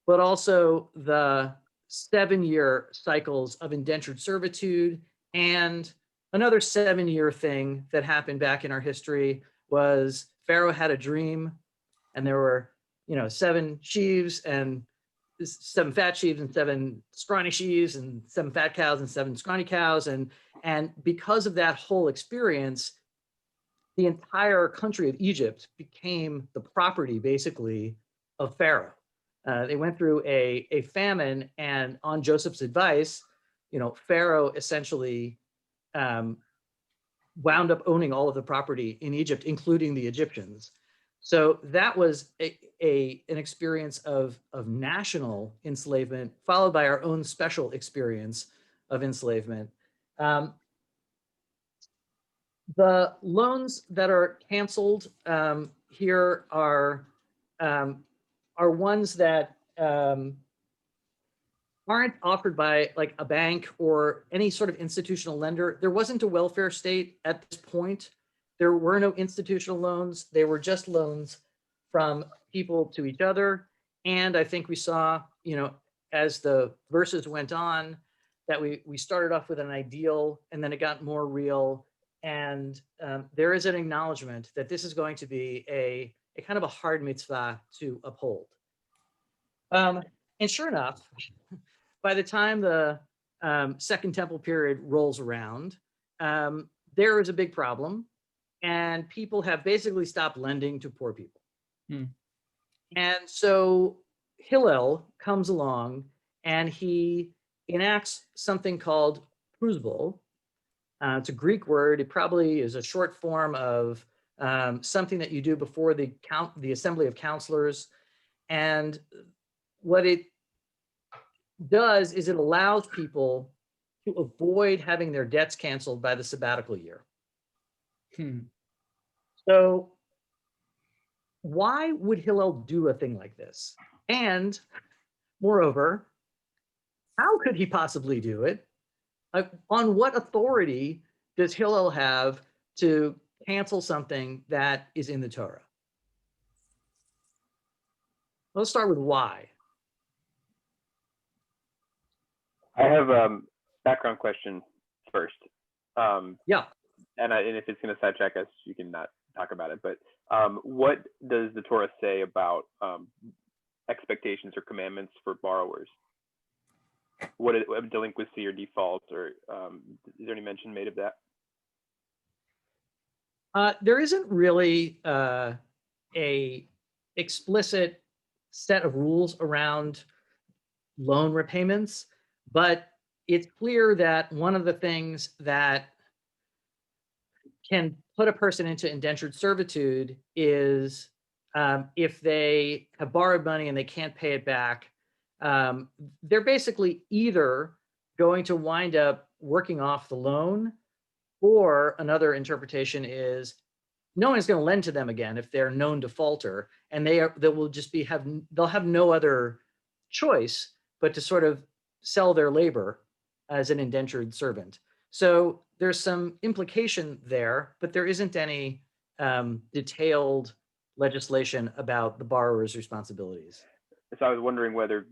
but also the 7-year cycles of indentured servitude. And another 7-year thing that happened back in our history was Pharaoh had a dream, and there were, 7 sheaves and 7 fat sheaves and 7 scrawny sheaves and 7 fat cows and 7 scrawny cows. And because of that whole experience, the entire country of Egypt became the property, basically, of Pharaoh. They went through a famine, and on Joseph's advice, Pharaoh essentially wound up owning all of the property in Egypt, including the Egyptians. So that was an experience of national enslavement, followed by our own special experience of enslavement. The loans that are canceled here are ones that aren't offered by like a bank or any sort of institutional lender. There wasn't a welfare state at this point. There were no institutional loans. They were just loans from people to each other. And I think we saw, as the verses went on, that we started off with an ideal, and then it got more real. And there is an acknowledgement that this is going to be a kind of a hard mitzvah to uphold. And sure enough, by the time the Second Temple period rolls around, there is a big problem, and people have basically stopped lending to poor people. And so Hillel comes along, and he enacts something called pruzbul. It's a Greek word. It probably is a short form of something that you do before the assembly of counselors. And what it does is it allows people to avoid having their debts canceled by the sabbatical year. So why would Hillel do a thing like this? And moreover, how could he possibly do it? On what authority does Hillel have to cancel something that is in the Torah? Let's start with why. I have a background question first. Yeah. And if it's going to sidetrack us, you can not talk about it. But what does the Torah say about expectations or commandments for borrowers? What is delinquency or default, or is there any mention made of that? There isn't really a explicit set of rules around loan repayments, but it's clear that one of the things that can put a person into indentured servitude is if they have borrowed money and they can't pay it back. They're basically either going to wind up working off the loan, or another interpretation is no one's going to lend to them again if they're known defaulter, and they'll have no other choice but to sort of sell their labor as an indentured servant. So there's some implication there, but there isn't any detailed legislation about the borrower's responsibilities. So I was wondering whether,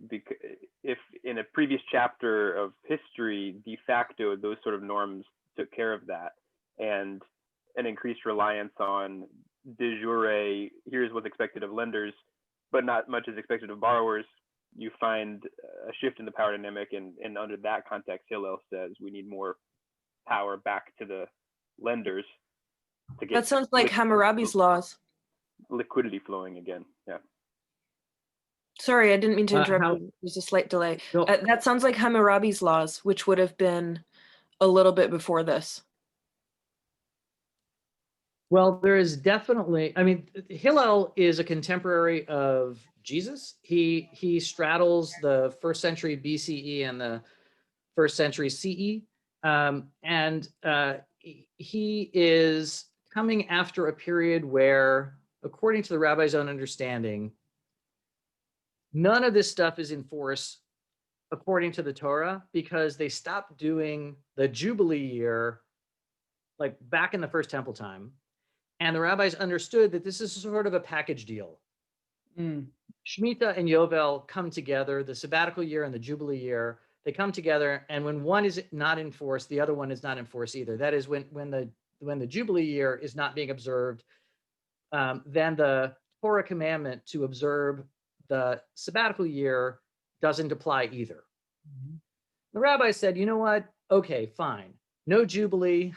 if in a previous chapter of history, de facto, those sort of norms took care of that, and an increased reliance on de jure, here's what's expected of lenders, but not much is expected of borrowers. You find a shift in the power dynamic, and under that context, Hillel says we need more power back to the lenders to get That sounds like Hammurabi's laws. Liquidity flowing again. Yeah. Sorry, I didn't mean to interrupt. There's a slight delay. No. That sounds like Hammurabi's laws, which would have been a little bit before this. Well, there is definitely, Hillel is a contemporary of Jesus. He straddles the 1st century BCE and the 1st century CE. And he is coming after a period where, according to the rabbi's own understanding, none of this stuff is in force according to the Torah, because they stopped doing the Jubilee year, like back in the first temple time. And the rabbis understood that this is sort of a package deal. Shmita and Yovel come together, the sabbatical year and the Jubilee year, they come together, and when one is not enforced, the other one is not enforced either. That is when the Jubilee year is not being observed, then the Torah commandment to observe the sabbatical year doesn't apply either. The rabbi said, you know what? Okay, fine. No Jubilee,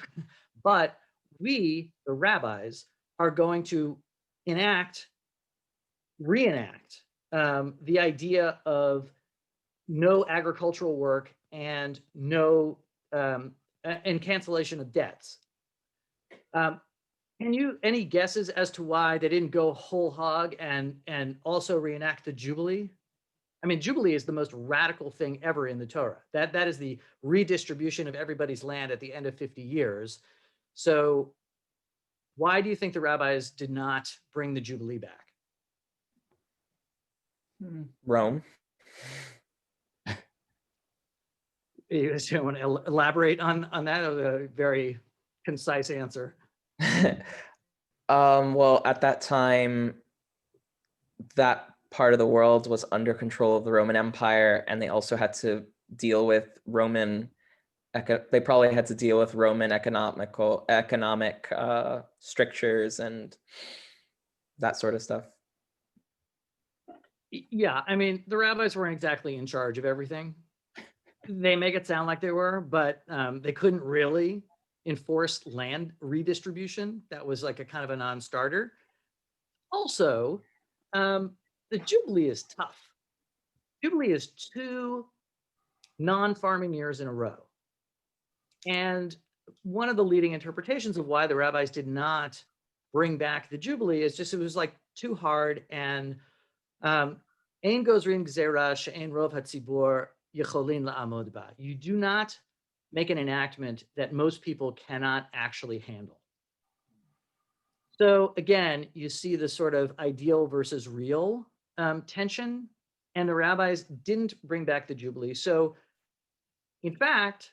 but we, the rabbis, are going to reenact the idea of no agricultural work and no and cancellation of debts. Any guesses as to why they didn't go whole hog and also reenact the Jubilee? I mean, Jubilee is the most radical thing ever in the Torah. That is the redistribution of everybody's land at the end of 50 years. So why do you think the rabbis did not bring the Jubilee back? Rome. You want to elaborate on that? A very concise answer. Well, at that time, that part of the world was under control of the Roman Empire, and they also had to deal with they probably had to deal with Roman economic strictures and that sort of stuff. Yeah, I mean, the rabbis weren't exactly in charge of everything. They make it sound like they were, but they couldn't really enforce land redistribution. That was like a kind of a non-starter. Also, the Jubilee is tough. Jubilee is 2 non-farming years in a row. And one of the leading interpretations of why the rabbis did not bring back the Jubilee is just it was like too hard, and ein gozrin gzera she'ein rov hatzibur yecholin la'amod ba. You do not make an enactment that most people cannot actually handle. So again, you see the sort of ideal versus real tension, and the rabbis didn't bring back the Jubilee. So in fact,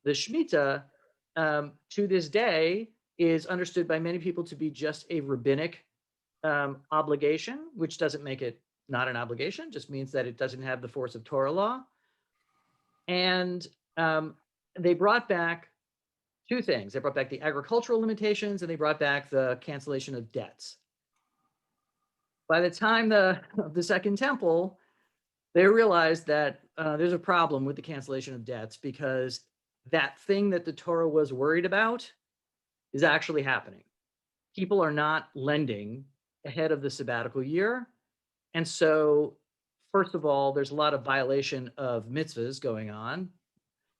the shemitah to this day is understood by many people to be just a rabbinic obligation, which doesn't make it not an obligation, just means that it doesn't have the force of Torah law. And they brought back 2 things. They brought back the agricultural limitations, and they brought back the cancellation of debts. By the time the Second Temple, they realized that there's a problem with the cancellation of debts, because that thing that the Torah was worried about is actually happening. People are not lending ahead of the sabbatical year. And so, first of all, there's a lot of violation of mitzvahs going on.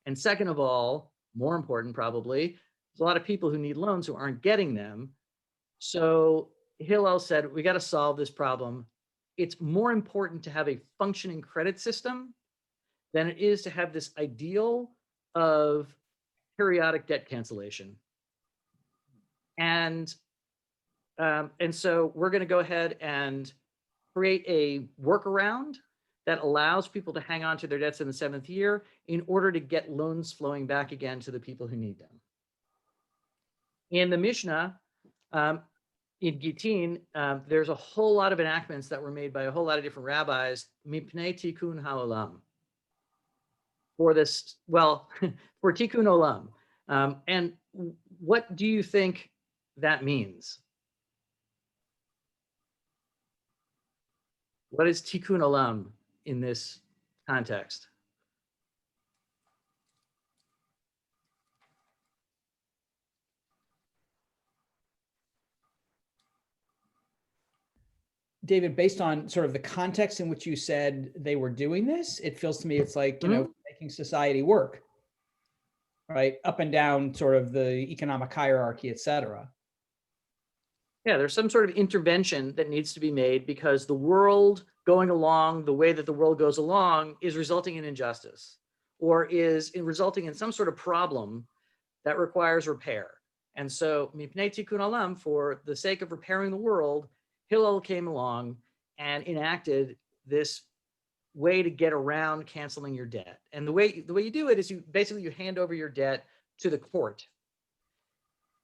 And second of all, more important probably, there's a lot of people who need loans who aren't getting them. So Hillel said, we got to solve this problem. It's more important to have a functioning credit system than it is to have this ideal of periodic debt cancellation. And so we're going to go ahead and create a workaround that allows people to hang on to their debts in the 7th year in order to get loans flowing back again to the people who need them. In the Mishnah, in Gittin, there's a whole lot of enactments that were made by a whole lot of different rabbis, mipnei tikkun ha'olam, for this, well, for tikkun olam. And what do you think that means? What is tikkun olam in this context? David, based on sort of the context in which you said they were doing this, it feels to me it's like, you know, making society work, right? Up and down sort of the economic hierarchy, et cetera. Yeah, there's some sort of intervention that needs to be made because the world going along the way that the world goes along is resulting in injustice, or is resulting in some sort of problem that requires repair. And so, mipnei tikkun olam, for the sake of repairing the world, Hillel came along and enacted this way to get around canceling your debt. And the way you do it is you hand over your debt to the court.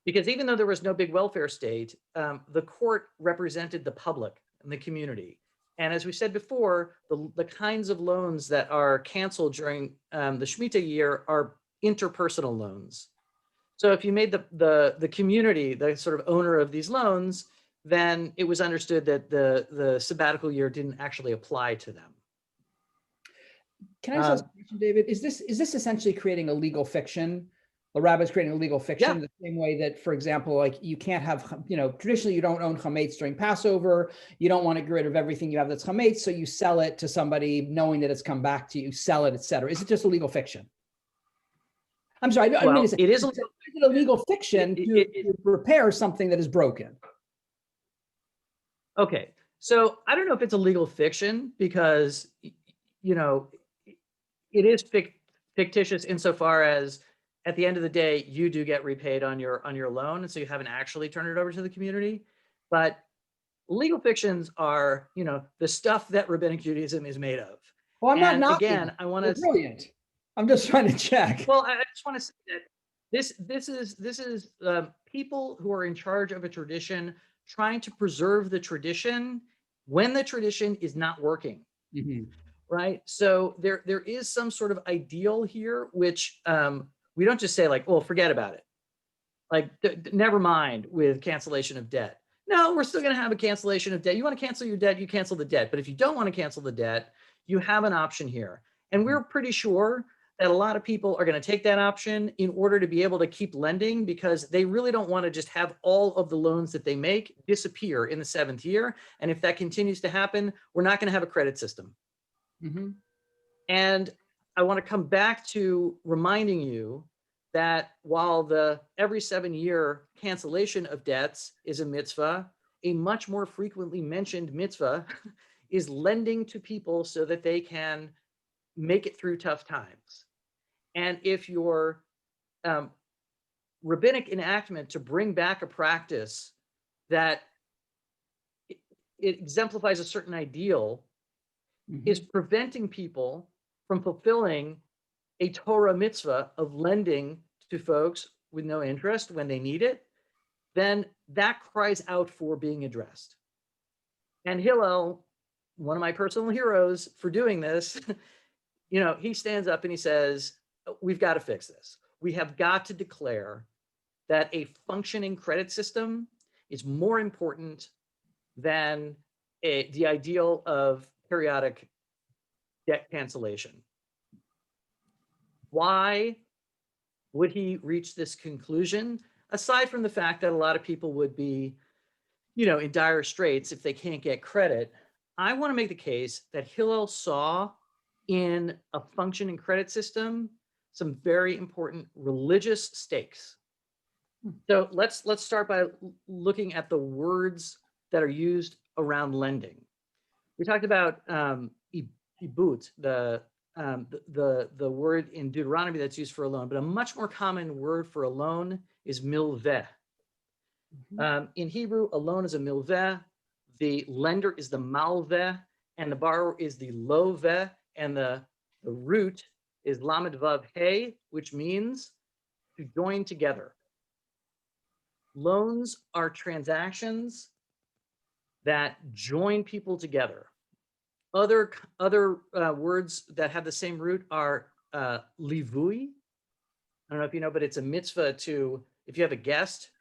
Because even though there was no big welfare state, the court represented the public and the community. And as we said before, the kinds of loans that are canceled during the shemitah year are interpersonal loans. So if you made the community the sort of owner of these loans, then it was understood that the sabbatical year didn't actually apply to them. Can I ask a question, David? Is this essentially creating a legal fiction? The rabbi's creating a legal fiction the same way that, for example, like you can't have, traditionally you don't own chametz during Passover. You don't want to get rid of everything you have that's chametz, so you sell it to somebody knowing that it's come back to you, sell it, etc. Is it just a legal fiction? I'm sorry, I mean, it is a legal fiction to repair something that is broken. Okay, so I don't know if it's a legal fiction because, it is fictitious insofar as at the end of the day, you do get repaid on your loan, and so you haven't actually turned it over to the community. But legal fictions are, the stuff that rabbinic Judaism is made of. Well, I'm and not again, I want to brilliant. I'm just trying to check. Well, I just want to say that this is people who are in charge of a tradition trying to preserve the tradition when the tradition is not working. Mm-hmm. Right? So there is some sort of ideal here, which we don't just say like, oh, forget about it. Like, never mind with cancellation of debt. No, we're still going to have a cancellation of debt. You want to cancel your debt, you cancel the debt. But if you don't want to cancel the debt, you have an option here. And we're pretty sure that a lot of people are going to take that option in order to be able to keep lending, because they really don't want to just have all of the loans that they make disappear in the 7th year. And if that continues to happen, we're not going to have a credit system. Mm-hmm. And I want to come back to reminding you that while the every 7-year cancellation of debts is a mitzvah, a much more frequently mentioned mitzvah is lending to people so that they can make it through tough times. And if your rabbinic enactment to bring back a practice that it exemplifies a certain ideal is preventing people from fulfilling a Torah mitzvah of lending to folks with no interest when they need it, then that cries out for being addressed. And Hillel, one of my personal heroes for doing this, he stands up and he says, we've got to fix this. We have got to declare that a functioning credit system is more important than the ideal of periodic debt cancellation. Why would he reach this conclusion? Aside from the fact that a lot of people would be, in dire straits if they can't get credit, I want to make the case that Hillel saw in a functioning credit system some very important religious stakes. So let's start by looking at the words that are used around lending. We talked about ibut, the word in Deuteronomy that's used for a loan, but a much more common word for a loan is milveh. In Hebrew, a loan is a milveh. The lender is the malveh, and the borrower is the loveh, and the root is lamed vav hey, which means to join together. Loans are transactions that join people together. Other words that have the same root are livui. I don't know if you know, but it's a mitzvah to, if you have a guest,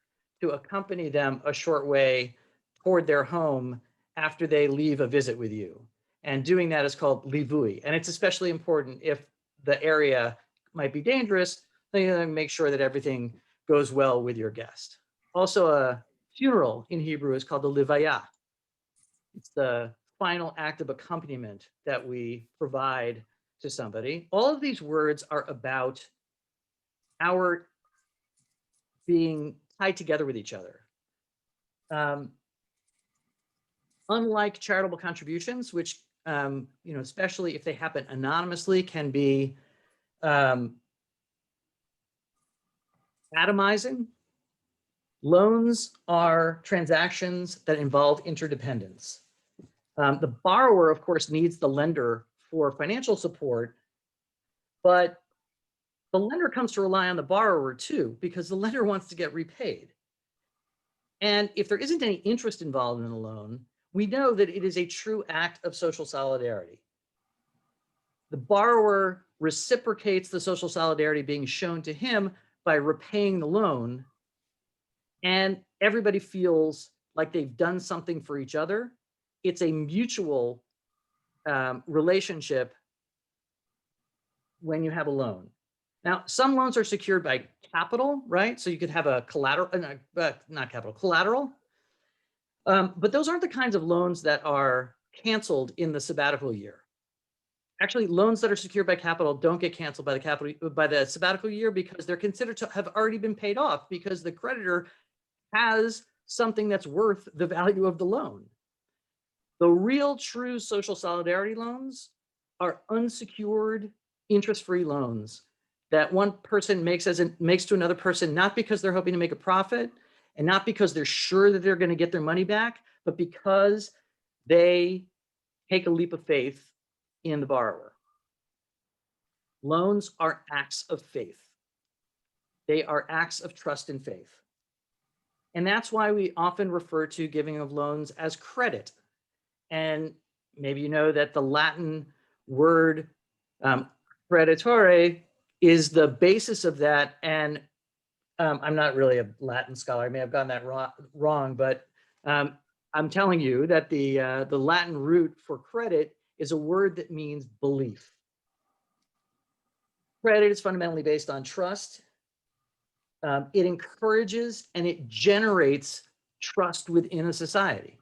to accompany them a short way toward their home after they leave a visit with you. And doing that is called livui. And it's especially important if the area might be dangerous, then you make sure that everything goes well with your guest. Also, a funeral in Hebrew is called the livaya. It's the final act of accompaniment that we provide to somebody. All of these words are about our being tied together with each other. Unlike charitable contributions, which, especially if they happen anonymously, can be atomizing, loans are transactions that involve interdependence. The borrower, of course, needs the lender for financial support, but the lender comes to rely on the borrower too, because the lender wants to get repaid. And if there isn't any interest involved in the loan, we know that it is a true act of social solidarity. The borrower reciprocates the social solidarity being shown to him by repaying the loan, and everybody feels like they've done something for each other. It's a mutual relationship when you have a loan. Now, some loans are secured by capital, right? So you could have a collateral, not capital, collateral. But those aren't the kinds of loans that are canceled in the sabbatical year. Actually, loans that are secured by capital don't get canceled by the sabbatical year because they're considered to have already been paid off because the creditor has something that's worth the value of the loan. The real true social solidarity loans are unsecured interest-free loans that one person makes to another person, not because they're hoping to make a profit and not because they're sure that they're going to get their money back, but because they take a leap of faith in the borrower. Loans are acts of faith. They are acts of trust and faith. And that's why we often refer to giving of loans as credit. And maybe you know that the Latin word creditore is the basis of that. And I'm not really a Latin scholar. I may have gotten that wrong, but I'm telling you that the Latin root for credit is a word that means belief. Credit is fundamentally based on trust. It encourages and it generates trust within a society.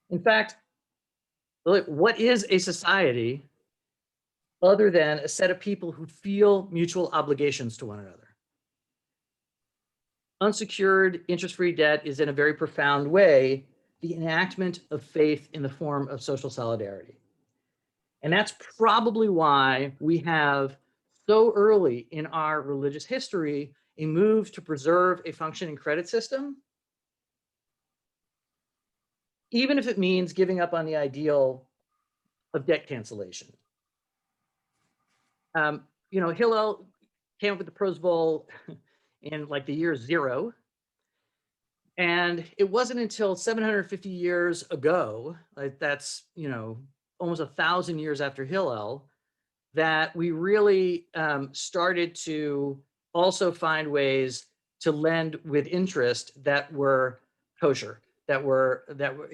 In fact, what is a society other than a set of people who feel mutual obligations to one another? Unsecured interest-free debt is in a very profound way the enactment of faith in the form of social solidarity. And that's probably why we have so early in our religious history a move to preserve a functioning credit system, even if it means giving up on the ideal of debt cancellation. Hillel came up with the Prose Bowl in like the year 0. And it wasn't until 750 years ago, like that's, almost 1,000 years after Hillel, that we really started to also find ways to lend with interest that were kosher, that were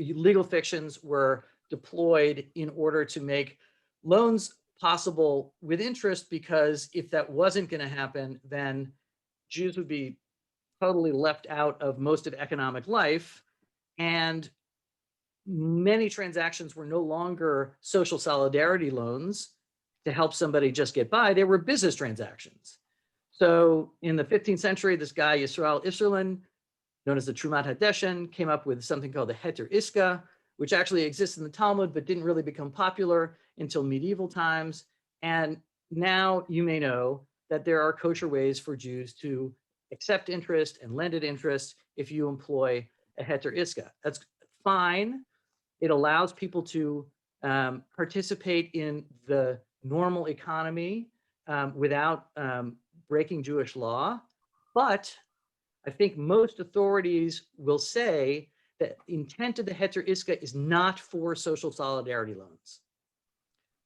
legal fictions were deployed in order to make loans possible with interest, because if that wasn't going to happen, then Jews would be totally left out of most of economic life, and many transactions were no longer social solidarity loans to help somebody just get by. They were business transactions. So in the 15th century, this guy, Yisrael Isserlin, known as the Trumat Hadeshen, came up with something called the Heter Iska, which actually exists in the Talmud, but didn't really become popular until medieval times. And now you may know that there are kosher ways for Jews to accept interest and lend at interest if you employ a Heter Iska. That's fine. It allows people to participate in the normal economy without breaking Jewish law. But I think most authorities will say that the intent of the Heter Iska is not for social solidarity loans.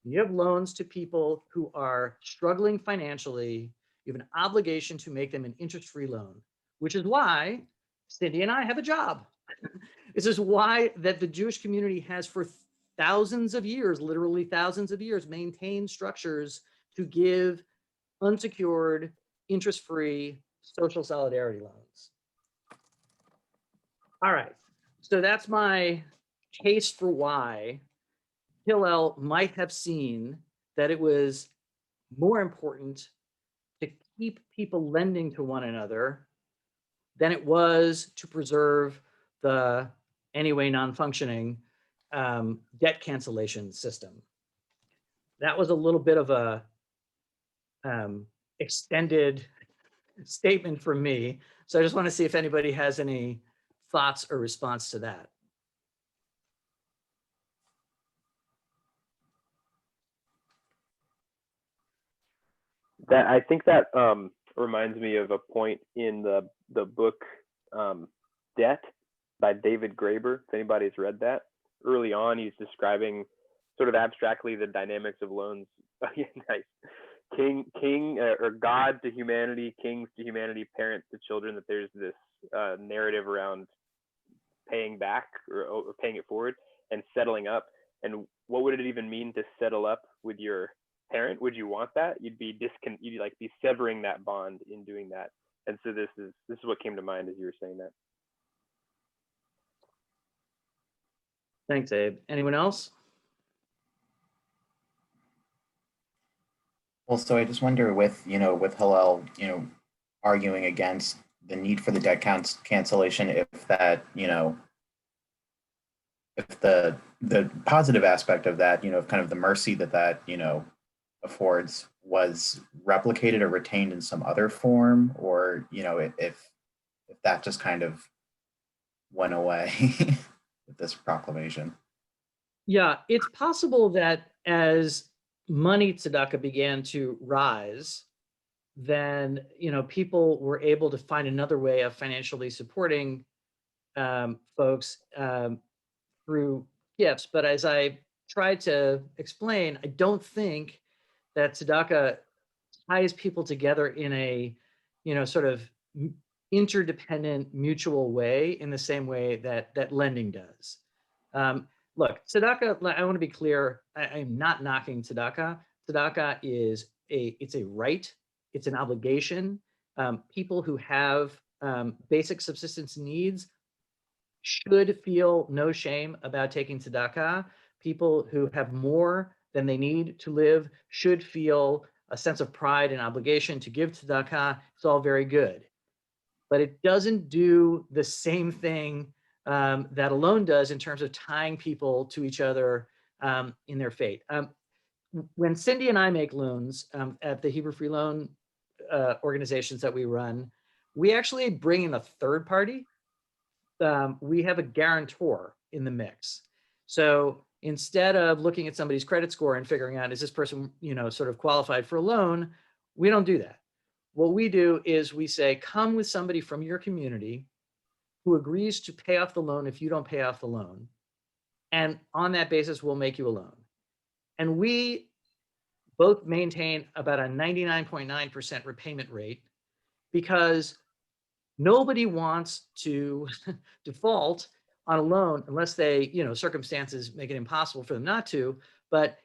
You have loans to people who are struggling financially. You have an obligation to make them an interest-free loan, which is why Cindy and I have a job. This is why that the Jewish community has for thousands of years, literally thousands of years, maintained structures to give unsecured, interest-free social solidarity loans. All right, so that's my case for why Hillel might have seen that it was more important to keep people lending to one another than it was to preserve the anyway non-functioning debt cancellation system. That was a little bit of a extended statement from me. So I just want to see if anybody has any thoughts or response to that. That I think that reminds me of a point in the book Debt by David Graeber. If anybody's read that, early on he's describing sort of abstractly the dynamics of loans. Yeah, nice. King or God to humanity, kings to humanity, parents to children. That there's this narrative around paying back or paying it forward and settling up. And what would it even mean to settle up with your parent? Would you want that? You'd be severing that bond in doing that. And so this is what came to mind as you were saying that. Thanks, Abe. Anyone else? Well, so I just wonder with Hillel, arguing against the need for the debt cancellation, if that, if the positive aspect of that, kind of the mercy that affords was replicated or retained in some other form, or, if that just kind of went away with this proclamation. Yeah, it's possible that as money tzedakah began to rise, then people were able to find another way of financially supporting folks through gifts. But as I tried to explain, I don't think that tzedakah ties people together in a sort of interdependent, mutual way in the same way that lending does. Look, tzedakah, I want to be clear, I'm not knocking tzedakah. Tzedakah is it's a right, it's an obligation. People who have basic subsistence needs should feel no shame about taking tzedakah. People who have more than they need to live should feel a sense of pride and obligation to give tzedakah. It's all very good. But it doesn't do the same thing that a loan does in terms of tying people to each other in their fate. When Cindy and I make loans at the Hebrew Free Loan organizations that we run, we actually bring in a third party. We have a guarantor in the mix. So instead of looking at somebody's credit score and figuring out, is this person, sort of qualified for a loan? We don't do that. What we do is we say, come with somebody from your community who agrees to pay off the loan if you don't pay off the loan. And on that basis, we'll make you a loan. And we both maintain about a 99.9% repayment rate because nobody wants to default on a loan unless they, circumstances make it impossible for them not to, but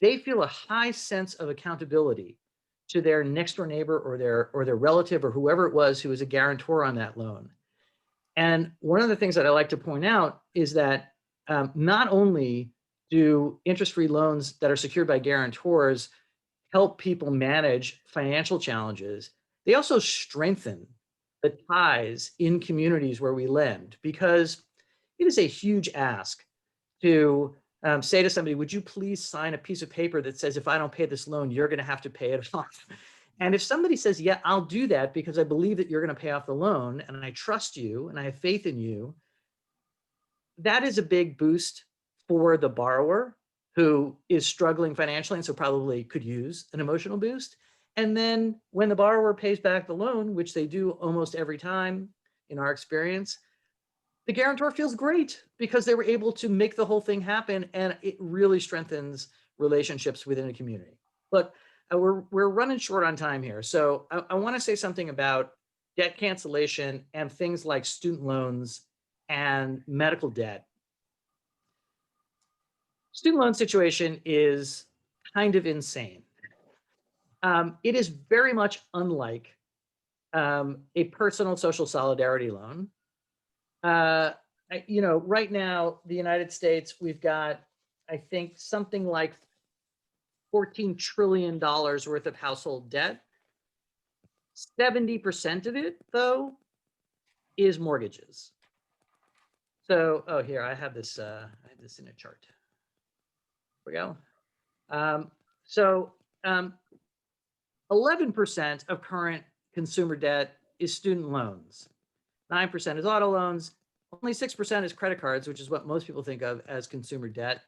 they feel a high sense of accountability to their next door neighbor or their relative or whoever it was who was a guarantor on that loan. And one of the things that I like to point out is that not only do interest-free loans that are secured by guarantors help people manage financial challenges, they also strengthen the ties in communities where we lend, because it is a huge ask to say to somebody, would you please sign a piece of paper that says, if I don't pay this loan, you're going to have to pay it off. And if somebody says, yeah, I'll do that because I believe that you're going to pay off the loan and I trust you and I have faith in you, that is a big boost for the borrower who is struggling financially and so probably could use an emotional boost. And then when the borrower pays back the loan, which they do almost every time in our experience, the guarantor feels great because they were able to make the whole thing happen, and it really strengthens relationships within a community. Look, we're running short on time here. So I want to say something about debt cancellation and things like student loans and medical debt. Student loan situation is kind of insane. It is very much unlike a personal social solidarity loan. Right now, the United States, we've got, I think, something like $14 trillion worth of household debt. 70% of it, though, is mortgages. So, here, I have this in a chart. Here we go. 11% of current consumer debt is student loans. 9% is auto loans. Only 6% is credit cards, which is what most people think of as consumer debt.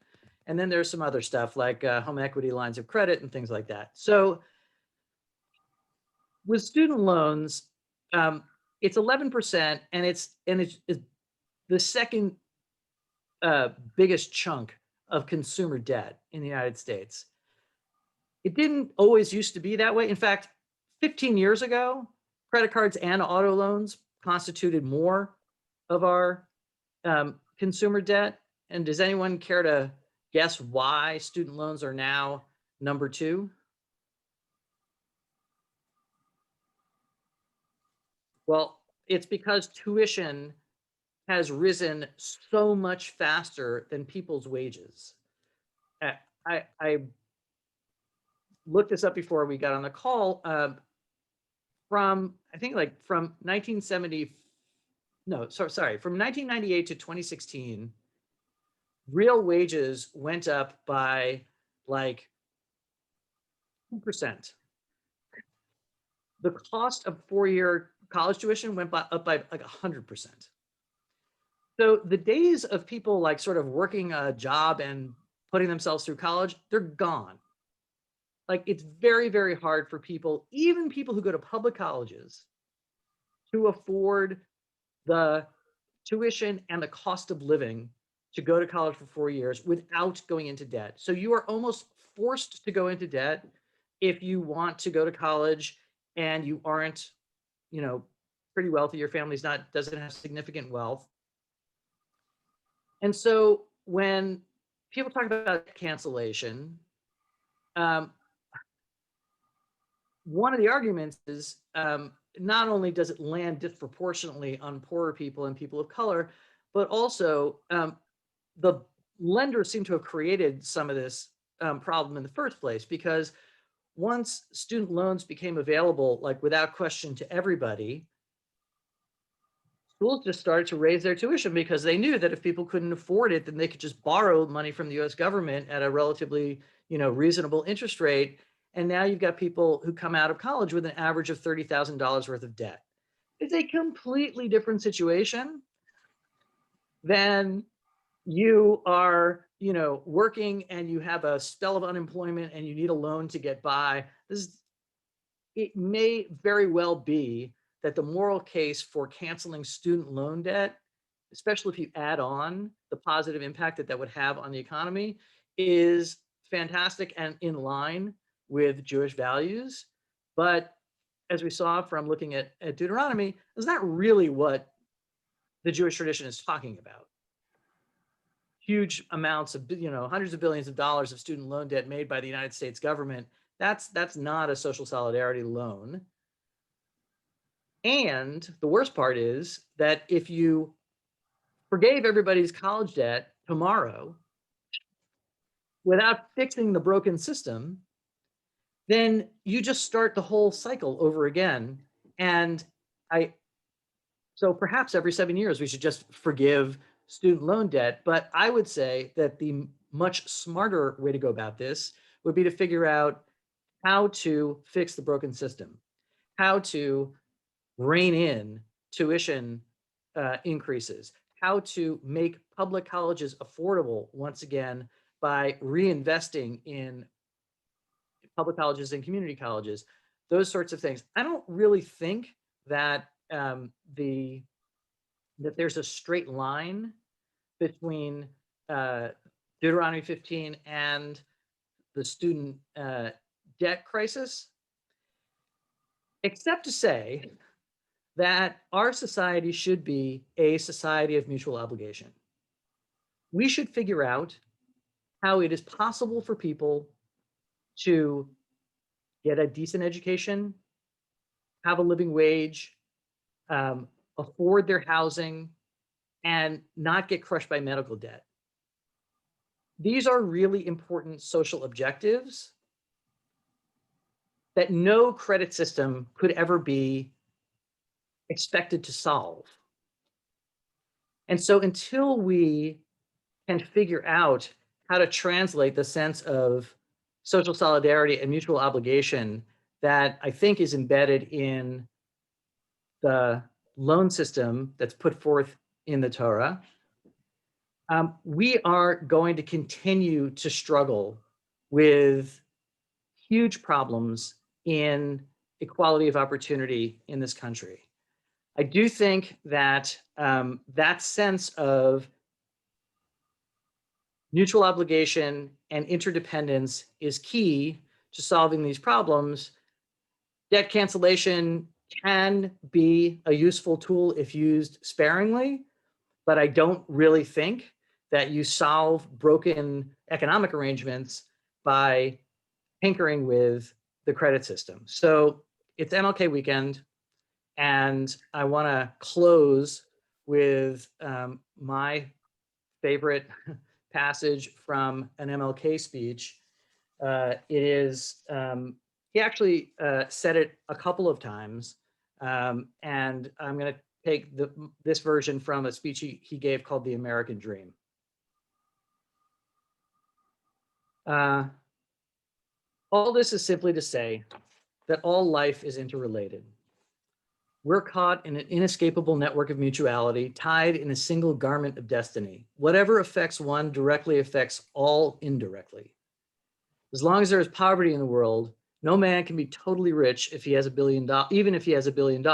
And then there's some other stuff like home equity lines of credit and things like that. So with student loans, it's 11%, and it's the second biggest chunk of consumer debt in the United States. It didn't always used to be that way. In fact, 15 years ago, credit cards and auto loans constituted more of our consumer debt. And does anyone care to guess why student loans are now number 2? Well, it's because tuition has risen so much faster than people's wages. I looked this up before we got on the call. From 1970, from 1998 to 2016, real wages went up by like 2%. The cost of 4-year college tuition went up by like 100%. So the days of people like sort of working a job and putting themselves through college, they're gone. Like, it's very, very hard for people, even people who go to public colleges, to afford the tuition and the cost of living to go to college for 4 years without going into debt. So you are almost forced to go into debt if you want to go to college and you aren't, pretty wealthy. Your family's doesn't have significant wealth. And so when people talk about cancellation, one of the arguments is not only does it land disproportionately on poorer people and people of color, but also the lenders seem to have created some of this problem in the first place, because once student loans became available, like without question to everybody, schools just started to raise their tuition because they knew that if people couldn't afford it, then they could just borrow money from the US government at a relatively, reasonable interest rate. And now you've got people who come out of college with an average of $30,000 worth of debt. It's a completely different situation than you are, working and you have a spell of unemployment and you need a loan to get by. It may very well be that the moral case for canceling student loan debt, especially if you add on the positive impact that would have on the economy, is fantastic and in line with Jewish values. But as we saw from looking at Deuteronomy, it's not really what the Jewish tradition is talking about. Huge amounts of, hundreds of billions of dollars of student loan debt made by the United States government. That's not a social solidarity loan. And the worst part is that if you forgave everybody's college debt tomorrow without fixing the broken system, then you just start the whole cycle over again. And so perhaps every 7 years we should just forgive student loan debt. But I would say that the much smarter way to go about this would be to figure out how to fix the broken system, how to rein in tuition increases, how to make public colleges affordable once again by reinvesting in public colleges and community colleges, those sorts of things. I don't really think that that there's a straight line between Deuteronomy 15 and the student debt crisis, except to say that our society should be a society of mutual obligation. We should figure out how it is possible for people to get a decent education, have a living wage, afford their housing, and not get crushed by medical debt. These are really important social objectives that no credit system could ever be expected to solve. And so until we can figure out how to translate the sense of social solidarity and mutual obligation that I think is embedded in the loan system that's put forth in the Torah, we are going to continue to struggle with huge problems in equality of opportunity in this country. I do think that that sense of mutual obligation and interdependence is key to solving these problems. Debt cancellation can be a useful tool if used sparingly, but I don't really think that you solve broken economic arrangements by tinkering with the credit system. So it's MLK weekend, and I want to close with my favorite passage from an MLK speech. It is, he actually said it a couple of times, and I'm going to take this version from a speech he gave called The American Dream. All this is simply to say that all life is interrelated. We're caught in an inescapable network of mutuality, tied in a single garment of destiny. Whatever affects one directly affects all indirectly. As long as there is poverty in the world, no man can be totally rich if he has $1 billion, even if he has $1 billion.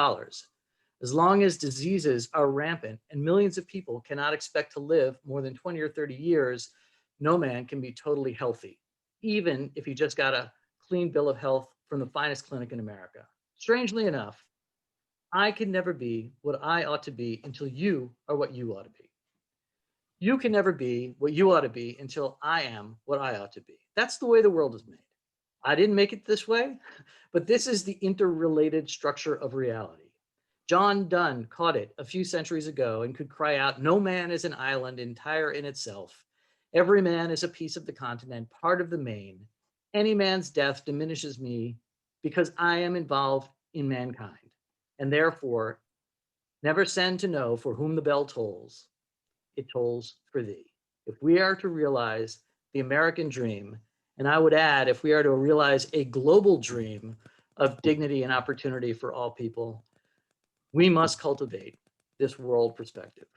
As long as diseases are rampant and millions of people cannot expect to live more than 20 or 30 years, no man can be totally healthy, even if he just got a clean bill of health from the finest clinic in America. Strangely enough, I can never be what I ought to be until you are what you ought to be. You can never be what you ought to be until I am what I ought to be. That's the way the world is made. I didn't make it this way, but this is the interrelated structure of reality. John Donne caught it a few centuries ago and could cry out, "No man is an island entire in itself. Every man is a piece of the continent, part of the main. Any man's death diminishes me because I am involved in mankind. And therefore, never send to know for whom the bell tolls. It tolls for thee." If we are to realize the American dream, and I would add, if we are to realize a global dream of dignity and opportunity for all people, we must cultivate this world perspective.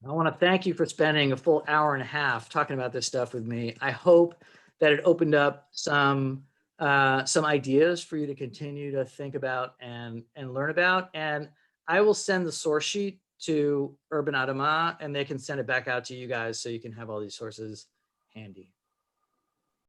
I want to thank you for spending a full hour and a half talking about this stuff with me. I hope that it opened up some ideas for you to continue to think about and learn about. And I will send the source sheet to Urban Adamah, and they can send it back out to you guys so you can have all these sources handy.